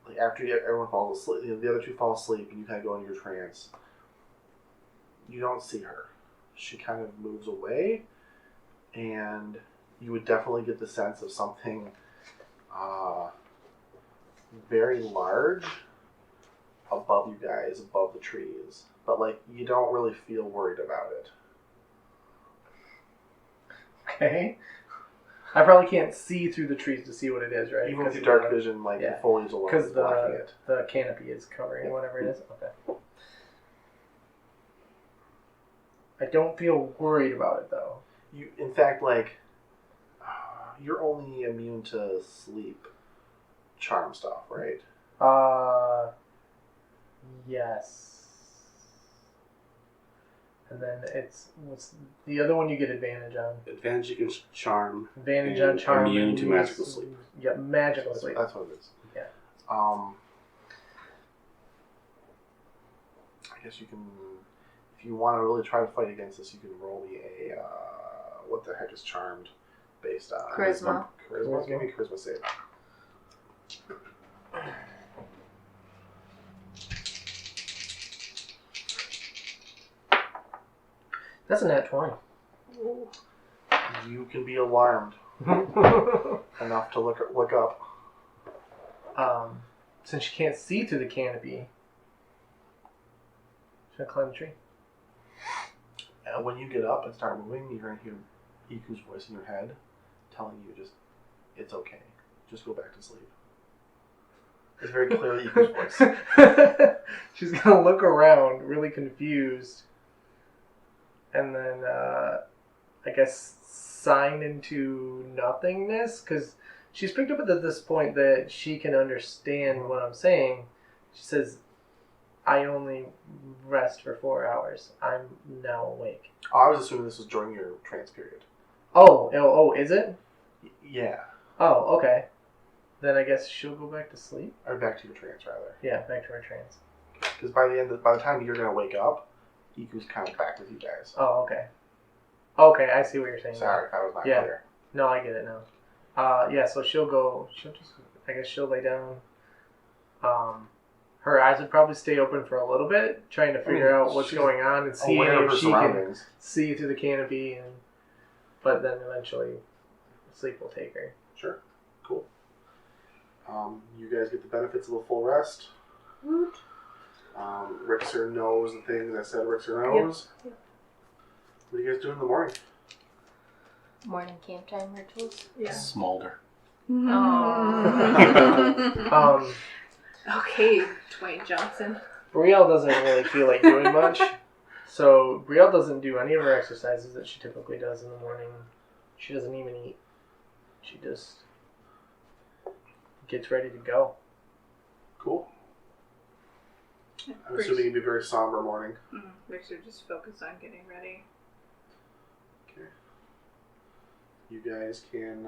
like after everyone falls asleep, the other two fall asleep, and you kind of go into your trance. You don't see her. She kind of moves away, and you would definitely get the sense of something very large above you guys, above the trees. But like, you don't really feel worried about it. Okay. I probably can't see through the trees to see what it is, right? Even with your Because dark vision, like yeah. the foliage alone Because is blocking it. the canopy is covering whatever it is. Okay. I don't feel worried about it though. You, in fact, like you're only immune to sleep charm stuff, right? Yes. And then what's the other one you get advantage on? Advantage against charm. Advantage And on charm. immune and to use- magical sleep. Yeah, magical sleep. That's what it is. Yeah. I guess you can, if you want to really try to fight against this, you can roll me a what the heck is charmed based on Charisma. Charisma. Give me a charisma save. That's a nat 20. Ooh. You can be alarmed enough to look up. Since you can't see through the canopy, should I climb the tree? And when you get up and start moving, you're gonna hear Iku's voice in your head telling you it's okay. Just go back to sleep. It's very clearly Iku's voice. She's gonna look around, really confused, and then I guess sign into nothingness, because she's picked up at this point that she can understand what I'm saying. She says, "I only rest for 4 hours. I'm now awake." Oh, I was assuming this was during your trance period. Oh, is it? Yeah, Oh, okay. Then I guess she'll go back to sleep. or back to your trance rather. Yeah, back to her trance. Because by the time you're gonna wake up, Iku's kind of back with you guys. Oh, okay. Okay, I see what you're saying. now. Sorry if I was not Yeah. clear. No, I get it now. Yeah, so I guess she'll lay down. Her eyes would probably stay open for a little bit, trying to figure out what's she's going on and see Aware of if her she can surroundings. see through the canopy, but then eventually sleep will take her. Sure. Cool. You guys get the benefits of a full rest. Rixer knows the things I said Rixer knows. Yep. What are you guys doing in the morning? Morning camp time rituals. Yeah. Smolder. Okay, Dwayne Johnson. Brielle doesn't really feel like doing much, so Brielle doesn't do any of her exercises that she typically does in the morning. She doesn't even eat. She just gets ready to go. Cool. I'm assuming it'd be a very somber morning. Richard just focused on getting ready. Okay. You guys can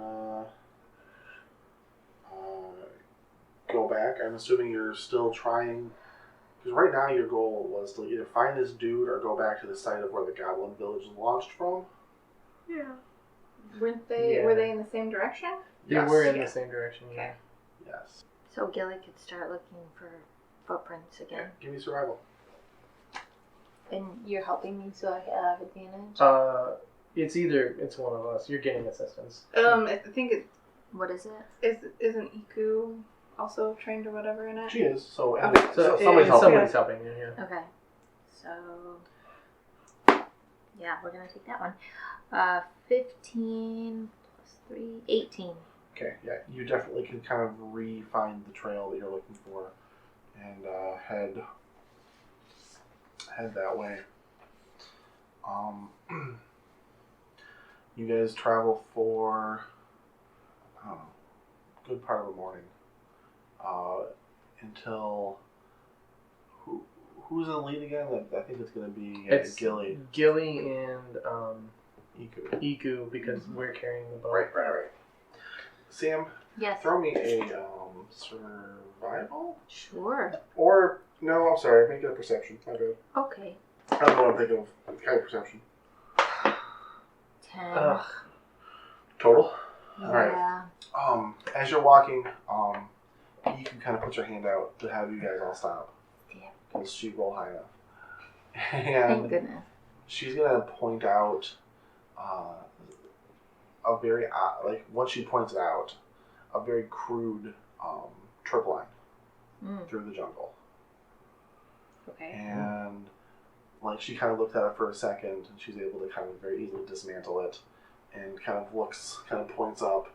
go back. I'm assuming you're still trying, because right now your goal was to either find this dude or go back to the site of where the Goblin Village launched from. Yeah. Weren't they? Yeah. Were they in the same direction? Yeah, we're in the same direction. Yeah. Okay. Yes. So Gilly could start looking for footprints Okay. again. Give me survival. And you're helping me, so I have advantage. It's one of us. You're getting assistance. I think it What is it? isn't Iku also trained or whatever in it. She is. So, Okay. so somebody's helping. Somebody's helping you. Yeah. Okay. So, yeah, we're going to take that one. 15 plus 3, 18. Okay, yeah, you definitely can kind of re-find the trail that you're looking for, and head that way. You guys travel for I don't know, good part of the morning, until who's in the lead again? I think it's going to be It's Gilly. Gilly and Iku, because we're carrying the boat. Right. Sam, Yes. throw me a survival? Sure. Or, no, I'm sorry, make it a perception. My bad. Okay. I don't know what I'm thinking of. Kind of perception. 10. Ugh. Total? Yeah. Alright. As you're walking, you can kind of put your hand out to have you guys all stop. Yeah. Because she rolled high enough. Thank And goodness. she's going to point out a very, once she points it out, a very crude trip line through the jungle. Okay. And like she kind of looked at it for a second, and she's able to kind of very easily dismantle it, and kind of points up,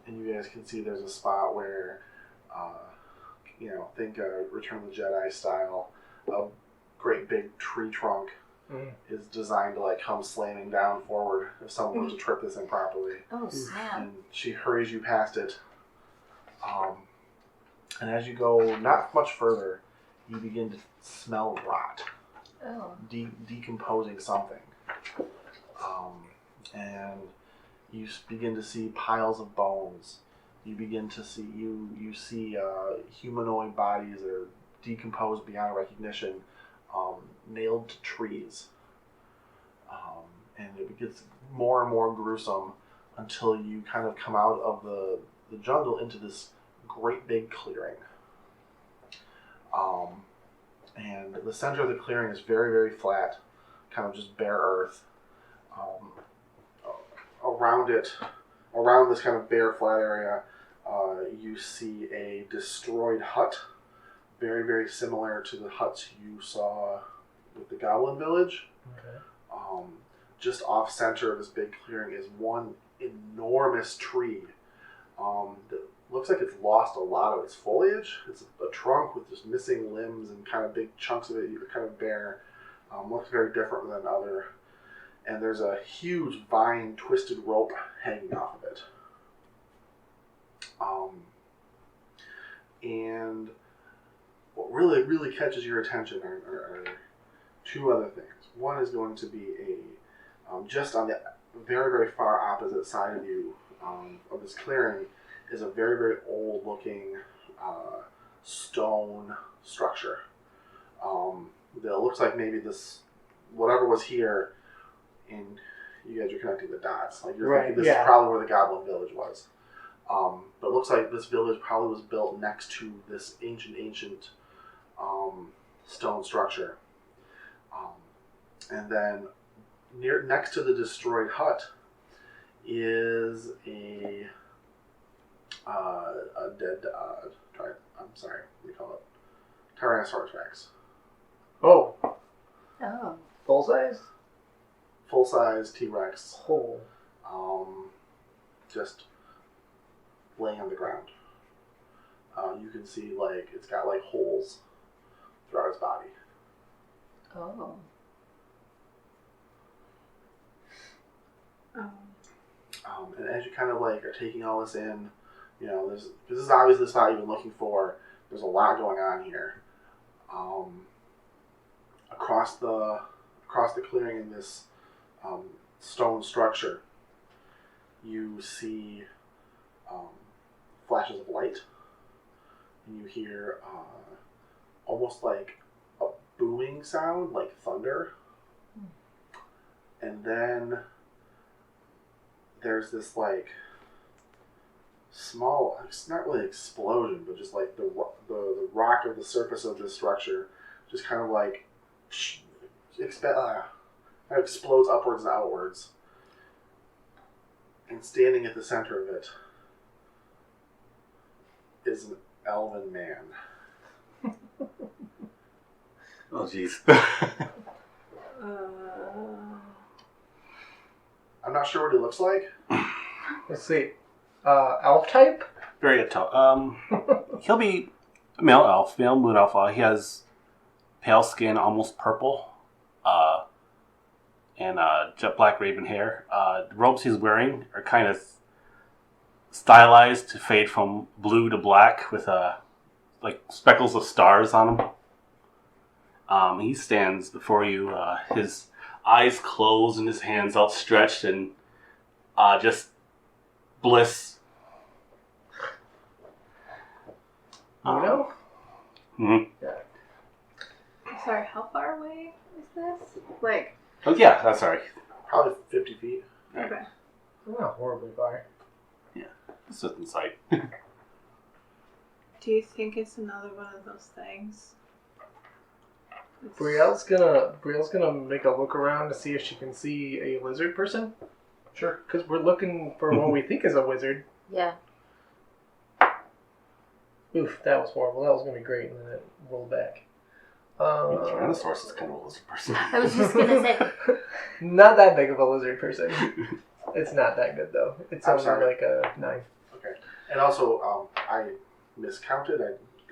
and you guys can see there's a spot where, think Return of the Jedi style, a great big tree trunk is designed to like come slamming down forward if someone were to trip this thing properly. Oh, snap. And she hurries you past it, and as you go not much further, you begin to smell rot. Oh. Decomposing something, and you begin to see piles of bones. You begin to see you see humanoid bodies that are decomposed beyond recognition, nailed to trees, and it gets more and more gruesome until you kind of come out of the jungle into this great big clearing. And the center of the clearing is very, very flat, kind of just bare earth. Around this kind of bare, flat area, you see a destroyed hut, very, very similar to the huts you saw with the Goblin Village. Okay. Just off center of this big clearing is one enormous tree that looks like it's lost a lot of its foliage. It's a trunk with just missing limbs and kind of big chunks of it kind of bare. Looks very different than other. And there's a huge vine twisted rope hanging off of it. And what really, really catches your attention are two other things. One is going to be just on the very, very far opposite side of you of this clearing is a very, very old looking stone structure that looks like maybe this, whatever was here, and you guys are connecting the dots. Like you're thinking this is probably where the Goblin Village was. But it looks like this village probably was built next to this ancient stone structure. And then next to the destroyed hut is a dead, what do you call it? Tyrannosaurus Rex. Oh. Oh. Full size? Full-size T-Rex. Oh. Just laying on the ground. You can see, like, it's got, like, holes throughout its body. Oh. And as you kind of, like, are taking all this in, because this is obviously the spot you've been looking for. There's a lot going on here. Across the clearing in this stone structure, you see flashes of light, and you hear almost like a booming sound, like thunder. And then there's this like small, it's not really an explosion, but just like the rock or the surface of this structure just kind of like explodes upwards and outwards. And standing at the center of it is an elven man. Oh, jeez. I'm not sure what he looks like. Let's see. Elf type? Very tough. He'll be male elf, male moon elf. He has pale skin, almost purple, and jet black raven hair. The robes he's wearing are kind of stylized to fade from blue to black with like speckles of stars on them. He stands before you. His eyes closed and his hands outstretched and just bliss. Uno? Mhm. Sorry, how far away is this? Like, Oh yeah, that's alright. Probably 50 feet. okay. Not horribly far. It's just inside. Do you think it's another one of those things? Brielle's gonna make a look around to see if she can see a lizard person. Sure. Because we're looking for what we think is a wizard. Yeah. Oof, that was horrible. That was gonna be great, and then it rolled back. Tyrannosaurus is kind of a lizard person. I was just gonna say. Not that big of a lizard person. It's not that good though. It's I'm only sorry. like a 9. Okay. And also, I miscounted.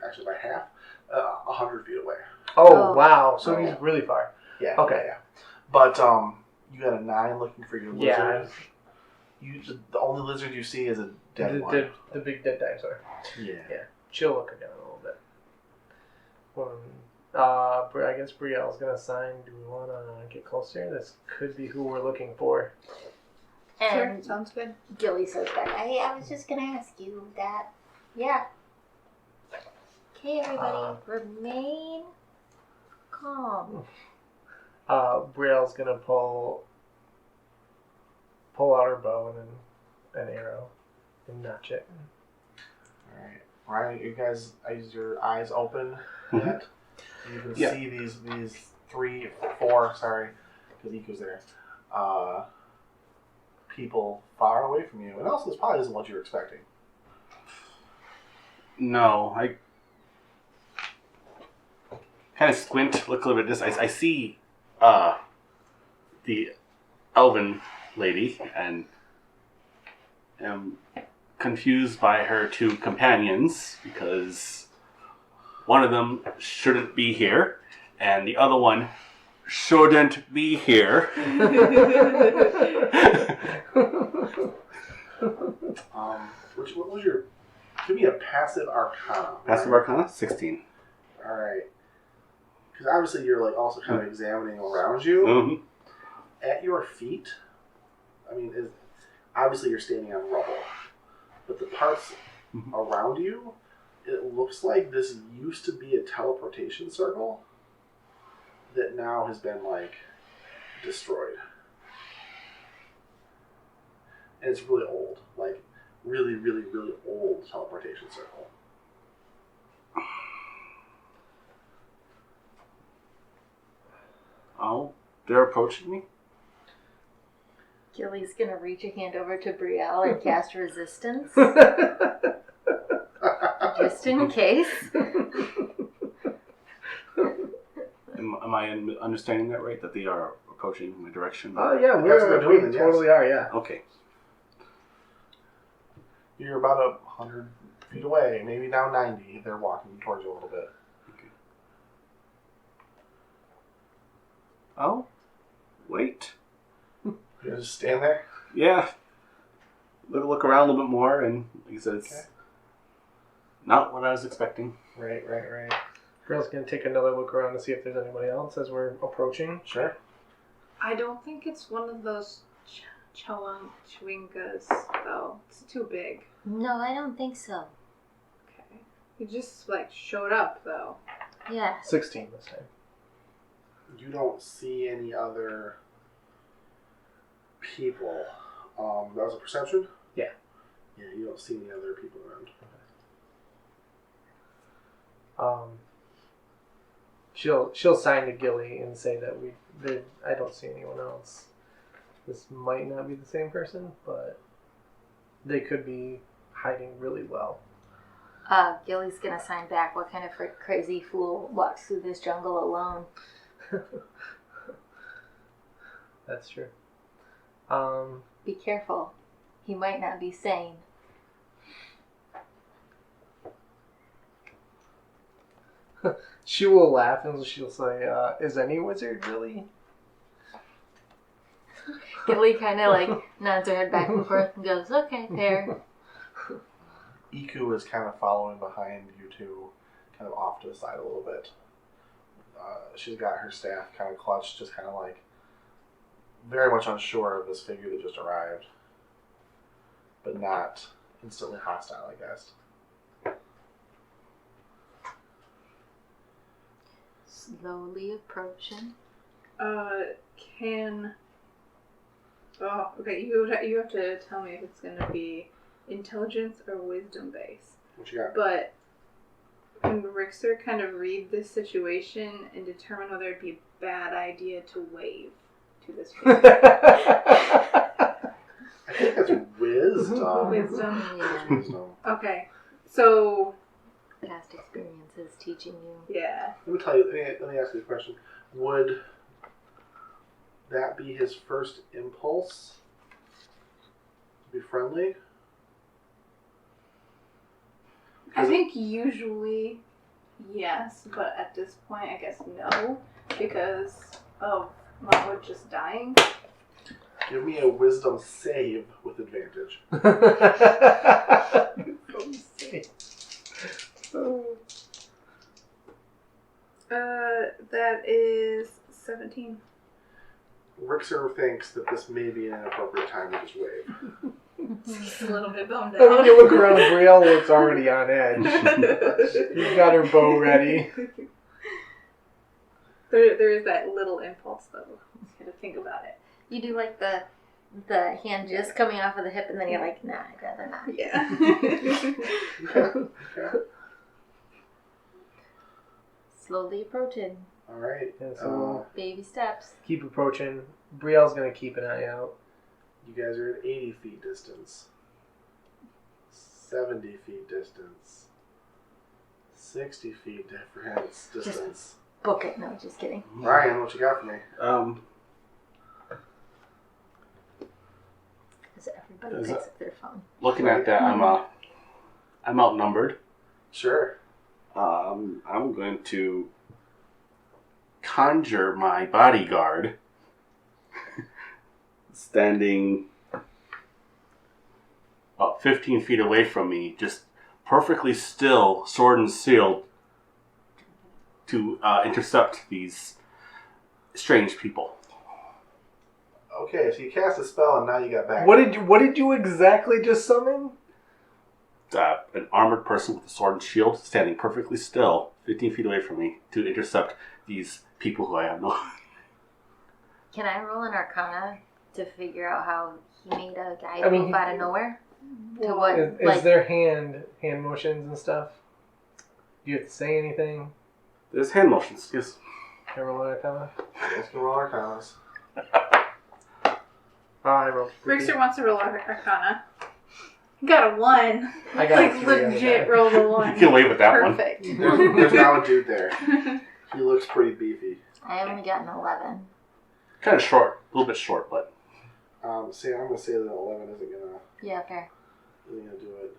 Actually by half. 100 feet away. Oh, Oh. wow! So he's really far. Yeah. Okay. Yeah. But you got a 9 looking for your lizard. Yeah. The only lizard you see is a dead one. The big dead dinosaur. Yeah. She'll look again a little bit. I guess Brielle's gonna sign. Do we want to get closer? This could be who we're looking for. Sure, And sounds good. Gilly says back, I was just gonna ask you that. Yeah. Okay, everybody, remain calm. Brielle's gonna pull out her bow and then an arrow and notch it. All right. Ryan, you guys, is your eyes open Mhm. yet? You can Yeah. see these 3, 4. Sorry, because Iku's there. People far away from you, and also this probably isn't what you were expecting. No, I kind of squint, look a little bit at this. I see the elven lady and am confused by her 2 companions because one of them shouldn't be here and the other one shouldn't be here. What was your? Give me a passive arcana. Passive Arcana 16. All right. Because obviously you're like also kind of examining around you. Mm-hmm. At your feet, I mean, obviously you're standing on rubble, but the parts around you, it looks like this used to be a teleportation circle that now has been like destroyed, and it's really old, like really, really, really old teleportation circle. Oh, they're approaching me? Gilly's gonna reach a hand over to Brielle and cast resistance, just in case. Am I understanding that right? That they are approaching my direction? Oh yeah, That's what they're doing, we then, totally are. Yeah. Okay. You're about 100 feet away, maybe now 90. They're walking towards you a little bit. Oh, wait. You just stand there. Yeah. Look around a little bit more, and like I said, it's Okay. not what I was expecting. Right. Brielle's gonna take another look around to see if there's anybody else as we're approaching. Sure. I don't think it's one of those chewingas, though. It's too big. No, I don't think so. Okay. You just, like, showed up, though. Yeah. 16 this time. You don't see any other people. That was a perception? Yeah. Yeah, you don't see any other people around. She'll sign to Gilly and say that I don't see anyone else. This might not be the same person, but they could be hiding really well. Gilly's gonna sign back. What kind of crazy fool walks through this jungle alone? That's true. Be careful. He might not be sane. She will laugh and she'll say, "Is any wizard really?" Gilly kind of like nods her head back and forth and goes, "Okay, fair." Iku is kind of following behind you two, kind of off to the side a little bit. She's got her staff kind of clutched, just kind of like very much unsure of this figure that just arrived, but not instantly hostile, I guess. Slowly approaching. Can. Oh, okay. You have to tell me if it's gonna be intelligence or wisdom based. What you got? But can Rixer kind of read this situation and determine whether it'd be a bad idea to wave to this figure? I think that's wisdom. Wisdom. Yeah. Wisdom. Okay. So Past experiences teaching you. yeah. Let me tell you. Let me ask you a question. Would that be his first impulse? To be friendly? I think usually yes, but at this point I guess no, because of Motwood just dying. Give me a wisdom save with advantage. That is 17. Rixer thinks that this may be an inappropriate time to just wave. Just a little bit bummed And when out. you look around, Brielle looks already on edge. She's got her bow ready. There is that little impulse though. You gotta think about it. You do like the hand just coming off of the hip, and then you're like, nah, I'd rather not. Yeah. Okay. Slowly approaching. All right. Yeah, so we'll Baby steps. keep approaching. Brielle's gonna keep an eye out. You guys are at 80 feet distance, 70 feet distance, 60 feet distance. Book it. No, just kidding. Ryan, what you got for me? Because everybody Is picks up their phone. Looking at that, I'm outnumbered. Sure. I'm going to conjure my bodyguard standing about 15 feet away from me, just perfectly still, sword and shield, to intercept these strange people. Okay, so you cast a spell and now you got back. What did you exactly just summon? An armored person with a sword and shield standing perfectly still, 15 feet away from me, to intercept these people who I have no... Can I roll an Arcana to figure out how he made a guy I mean, move out of nowhere? To what? Is there hand motions and stuff? Do you have to say anything? There's hand motions, yes. Can I roll an Arcana? Let's go roll Arcanas. I rolled 50. Rixer wants to roll Arcana. Got a 1. I got a like 3 on legit that. rolled a 1. You can wave at that one. Perfect. There's now a dude there. He looks pretty beefy. I only got an 11. Kind of short, a little bit short, but See, I'm gonna say that 11 isn't gonna Yeah, fair. do it.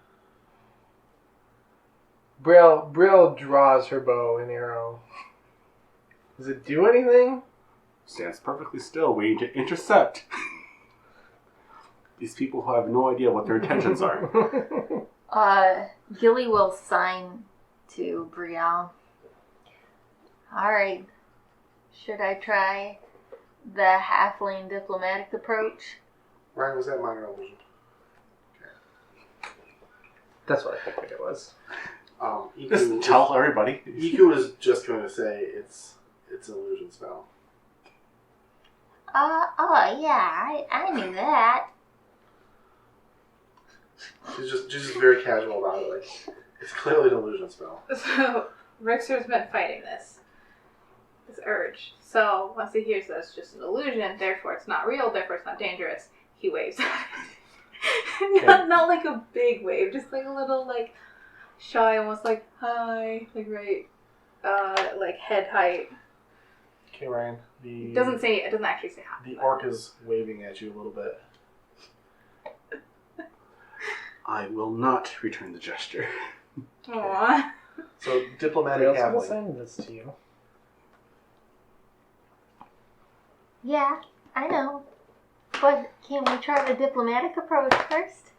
Brielle draws her bow and arrow. Does it do anything? stands perfectly still, waiting to intercept these people who have no idea what their intentions are. Gilly will sign to Brielle. Alright. Should I try the halfling diplomatic approach? Ryan, was that minor illusion? That's what I figured it was. Just Iku, tell everybody. Iku was just going to say it's an illusion spell. Oh yeah, I knew that. She's just very casual about it. Like, it's clearly an illusion spell. So, Rixer's been fighting this urge. So, once he hears that it's just an illusion, therefore it's not real, therefore it's not dangerous, he waves at it. not like a big wave, just like a little, like, shy, almost like, hi, like, right, like, head height. Okay, Ryan. It doesn't actually say hi. The orc is waving at you a little bit. I will not return the gesture. Aww. So, diplomatic Brielle's gonna halfling. send this to you. Yeah, I know. But can we try the diplomatic approach first?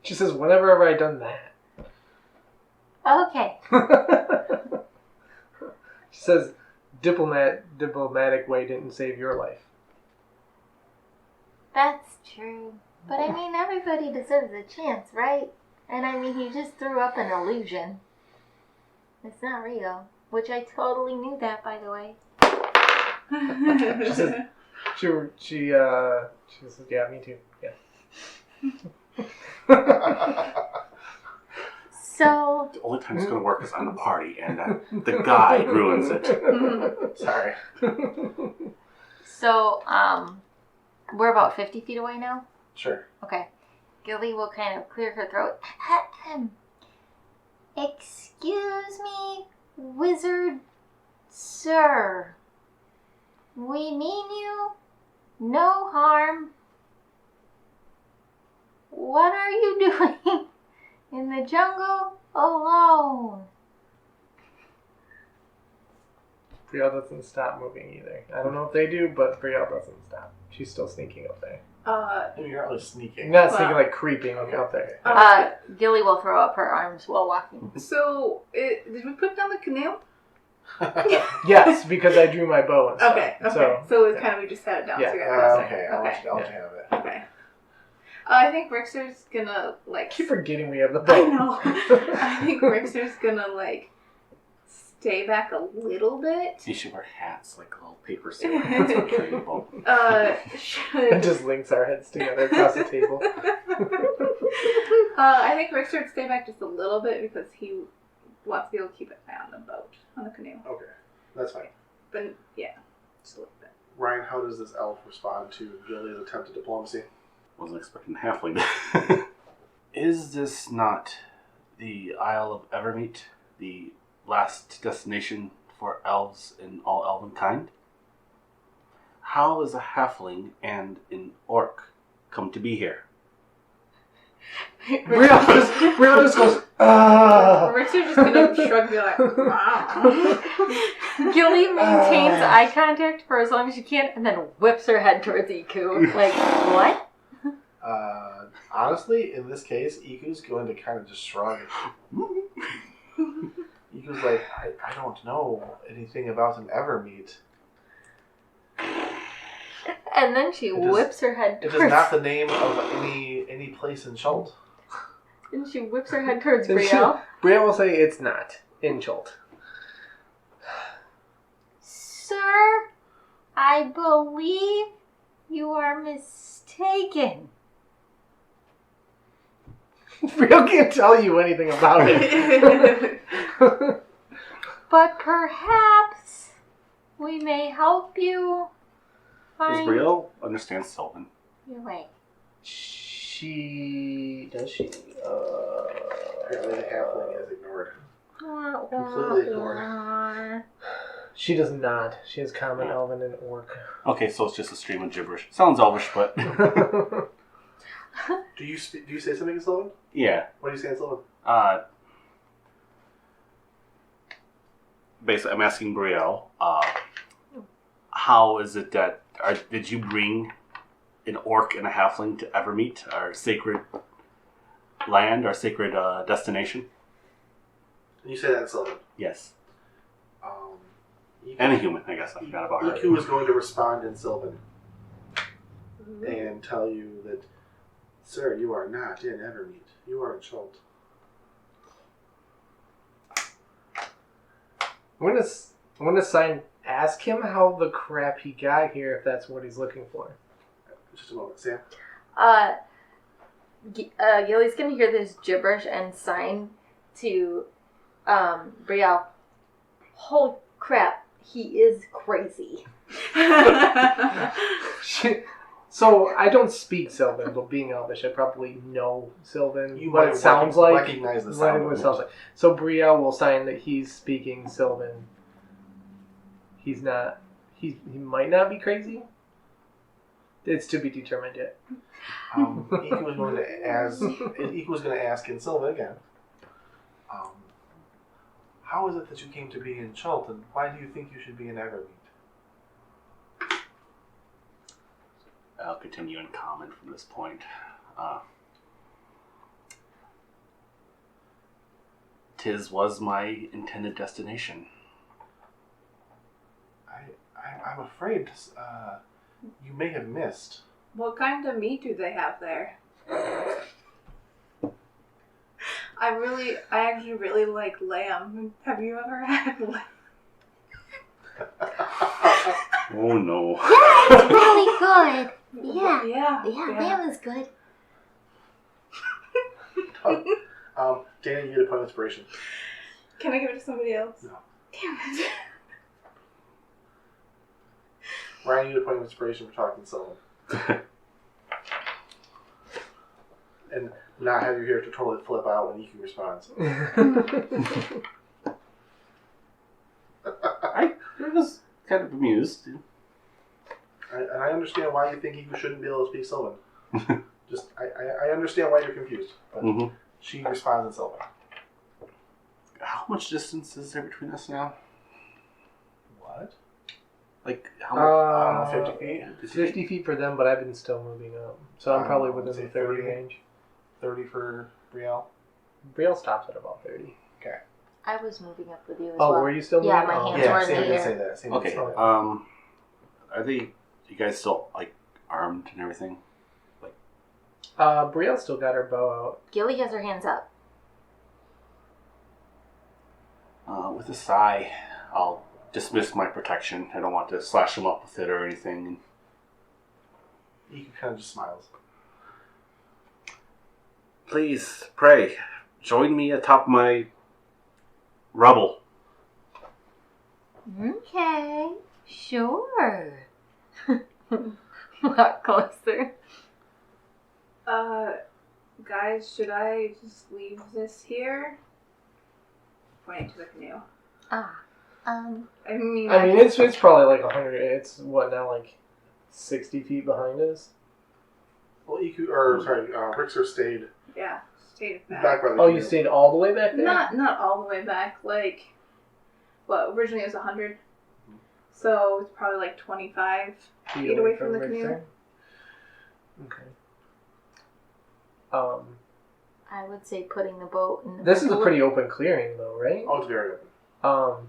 She says, whenever have I done that? Okay. She says, diplomatic way didn't save your life. That's true. But I mean, everybody deserves a chance, right? And I mean, he just threw up an illusion. It's not real. Which I totally knew that, by the way. She said, she says, yeah, me too. Yeah. So, The only time it's going to work is on a party, and the guy ruins it. Sorry. so, we're about 50 feet away now? Sure. Okay. Gilly will kind of clear her throat. Excuse me, wizard sir. We mean you no harm. What are you doing in the jungle alone? Brielle doesn't stop moving either. I don't know if they do, but Brielle doesn't stop. She's still sneaking up there. You're not really sneaking. Not sneaking, like creeping up there. Gilly will throw up her arms while walking. So, did we put down the canoe? Yes, because I drew my bow and stuff. Okay. So it's kind of, we just set it down. Yeah. So we got Okay, I'll let you have it. Okay. I think Rixer's gonna, like... I keep forgetting we have the I bow. know. I think Rixer's gonna, like, stay back a little bit. You should wear hats, like little paper sailor hats for trading boat. And Should... just links our heads together across the table. I think Rixer would stay back just a little bit because he wants to be able to keep an eye on the boat, on the canoe. Okay, that's fine. But, yeah, just a little bit. Ryan, how does this elf respond to Gilly's attempt at diplomacy? Wasn't expecting the halfling. Is this not the Isle of Evermeet, the last destination for elves and all elven kind? How is a halfling and an orc come to be here? Brielle just goes, ah. Rixer's just gonna shrug and be like, wow. Gilly maintains eye contact for as long as she can and then whips her head towards Iku. Like, what? Honestly, in this case, Iku's going to kind of just shrug. Iku's like, I don't know anything about an Evermeet. And then she whips her head It towards... is not the name of any place in Schult. And she whips her head towards And Brielle. Brielle will say it's not in Schult. Sir, I believe you are mistaken. Brielle can't tell you anything about it. But perhaps we may help you Does find Brielle understand Sylvan? your way. Does she? Apparently the halfling is ignored. Completely ignored. She does not. She has common, elven, and orc. Okay, so it's just a stream of gibberish. Sounds elvish, but Do you say something in Sylvan? yeah. What do you say in Sylvan? Basically, I'm asking Brielle, how is it that did you bring an orc and a halfling to Evermeet, our sacred land, our sacred destination? And you say that in Sylvan. Yes. Iku, And a human, I guess. I forgot about her. Iku is going to respond in Sylvan and tell you that, sir, you are not in Evermeet. You are in Schult. I'm gonna ask him how the crap he got here, if that's what he's looking for. Just a moment, Sam. Gilly's gonna hear this gibberish and sign to Brielle. Holy crap, he is crazy. So I don't speak Sylvan, but being Elvish, I probably know Sylvan. You what might it sounds like. recognize the sound. What it sounds like. So Brielle will sign that he's speaking Sylvan. He's not. He might not be crazy. It's to be determined yet. Iku was going to ask in Sylvan again. How is it that you came to be in Schult, and why do you think you should be in Evermeet? I'll continue in common from this point. Tis was my intended destination. I'm afraid you may have missed. What kind of meat do they have there? I actually really like lamb. Have you ever had lamb? Oh no. Yeah, it's really good. Yeah. Yeah. Lamb is good. Dana, you get a point of inspiration. Can I give it to somebody else? No. Damn it. Ryan, you get a point of inspiration for talking to someone. And not have your character totally flip out when Iku responds. I was kind of amused. And I understand why you think Iku shouldn't be able to speak Sylvan. I understand why you're confused. But Mm-hmm. she responds in Sylvan. How much distance is there between us now? What? Like, how much? I don't know, 50 feet? It's 50 feet for them, but I've been still moving up. So I'm probably within say the 30 30. range. 30 for Brielle? Brielle stops at about 30. I was moving up with you as Oh, well. were you still moving? Yeah, my Oh. hands Yeah, were in Sam the did air. say that. Sam did Okay. say that. Are you guys still, like, armed and everything? Brielle still got her bow out. Gilly has her hands up. With a sigh, I'll dismiss my protection. I don't want to slash him up with it or anything. Iku kind of just smiles. Please, pray, join me atop my rubble. Okay, sure. Walk closer. Guys, should I just leave this here? Pointing to the canoe. I mean, I mean, it's probably like 100. It's what now, like 60 feet behind us. Well, Rixer stayed yeah, stayed back. back by the Oh, canoe. you stayed all the way back there? Not all the way back. Like, well, originally it was 100, so it's probably like 25 feet away from the canoe. Rick's Okay. I would say putting the boat in the This is a middle. pretty open clearing, though, right? Oh, it's very open.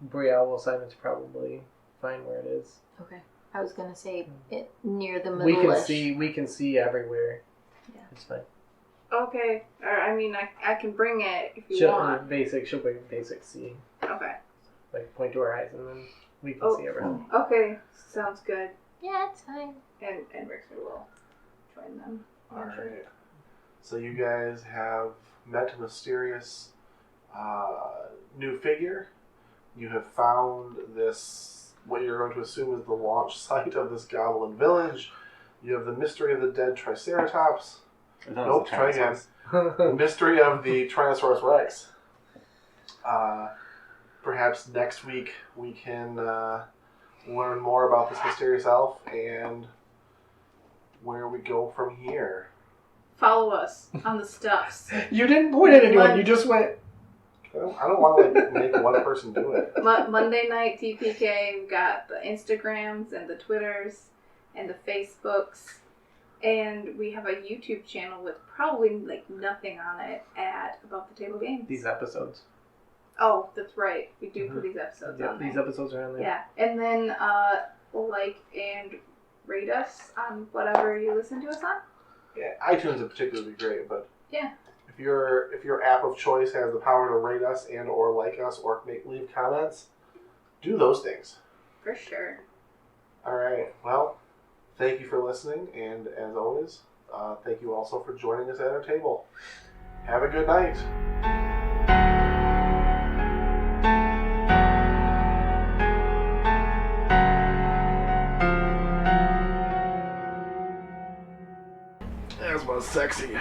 Brielle will Simon's probably find where it is. Okay. I was gonna say it near the middle. We can see everywhere. Yeah. It's fine. Okay, or I mean, I can bring it if you She'll want. bring basic seeing. Okay. Like point to her eyes and then we can see everything. Okay, sounds good. Yeah, it's fine. And Rickster will join them. Alright. So you guys have met a mysterious new figure. You have found this, what you're going to assume is the launch site of this goblin village. You have the mystery of the dead Triceratops. Nope, try again. The mystery of the Tyrannosaurus Rex. Perhaps next week we can learn more about this mysterious elf and where we go from here. Follow us on the stuffs. You didn't point at anyone. You just went. I don't want to make one person do it. Monday night TPK, we've got the Instagrams and the Twitters and the Facebooks. And we have a YouTube channel with probably like nothing on it at About the Table Games. These episodes. Oh, that's right. We do put these episodes on there. These episodes are on there. Yeah. And then like and rate us on whatever you listen to us on. Yeah, iTunes in particular would be great, but Yeah. if your app of choice has the power to rate us and or like us or leave comments, do those things. For sure. All right. Well, thank you for listening, and as always, thank you also for joining us at our table. Have a good night. That was sexy.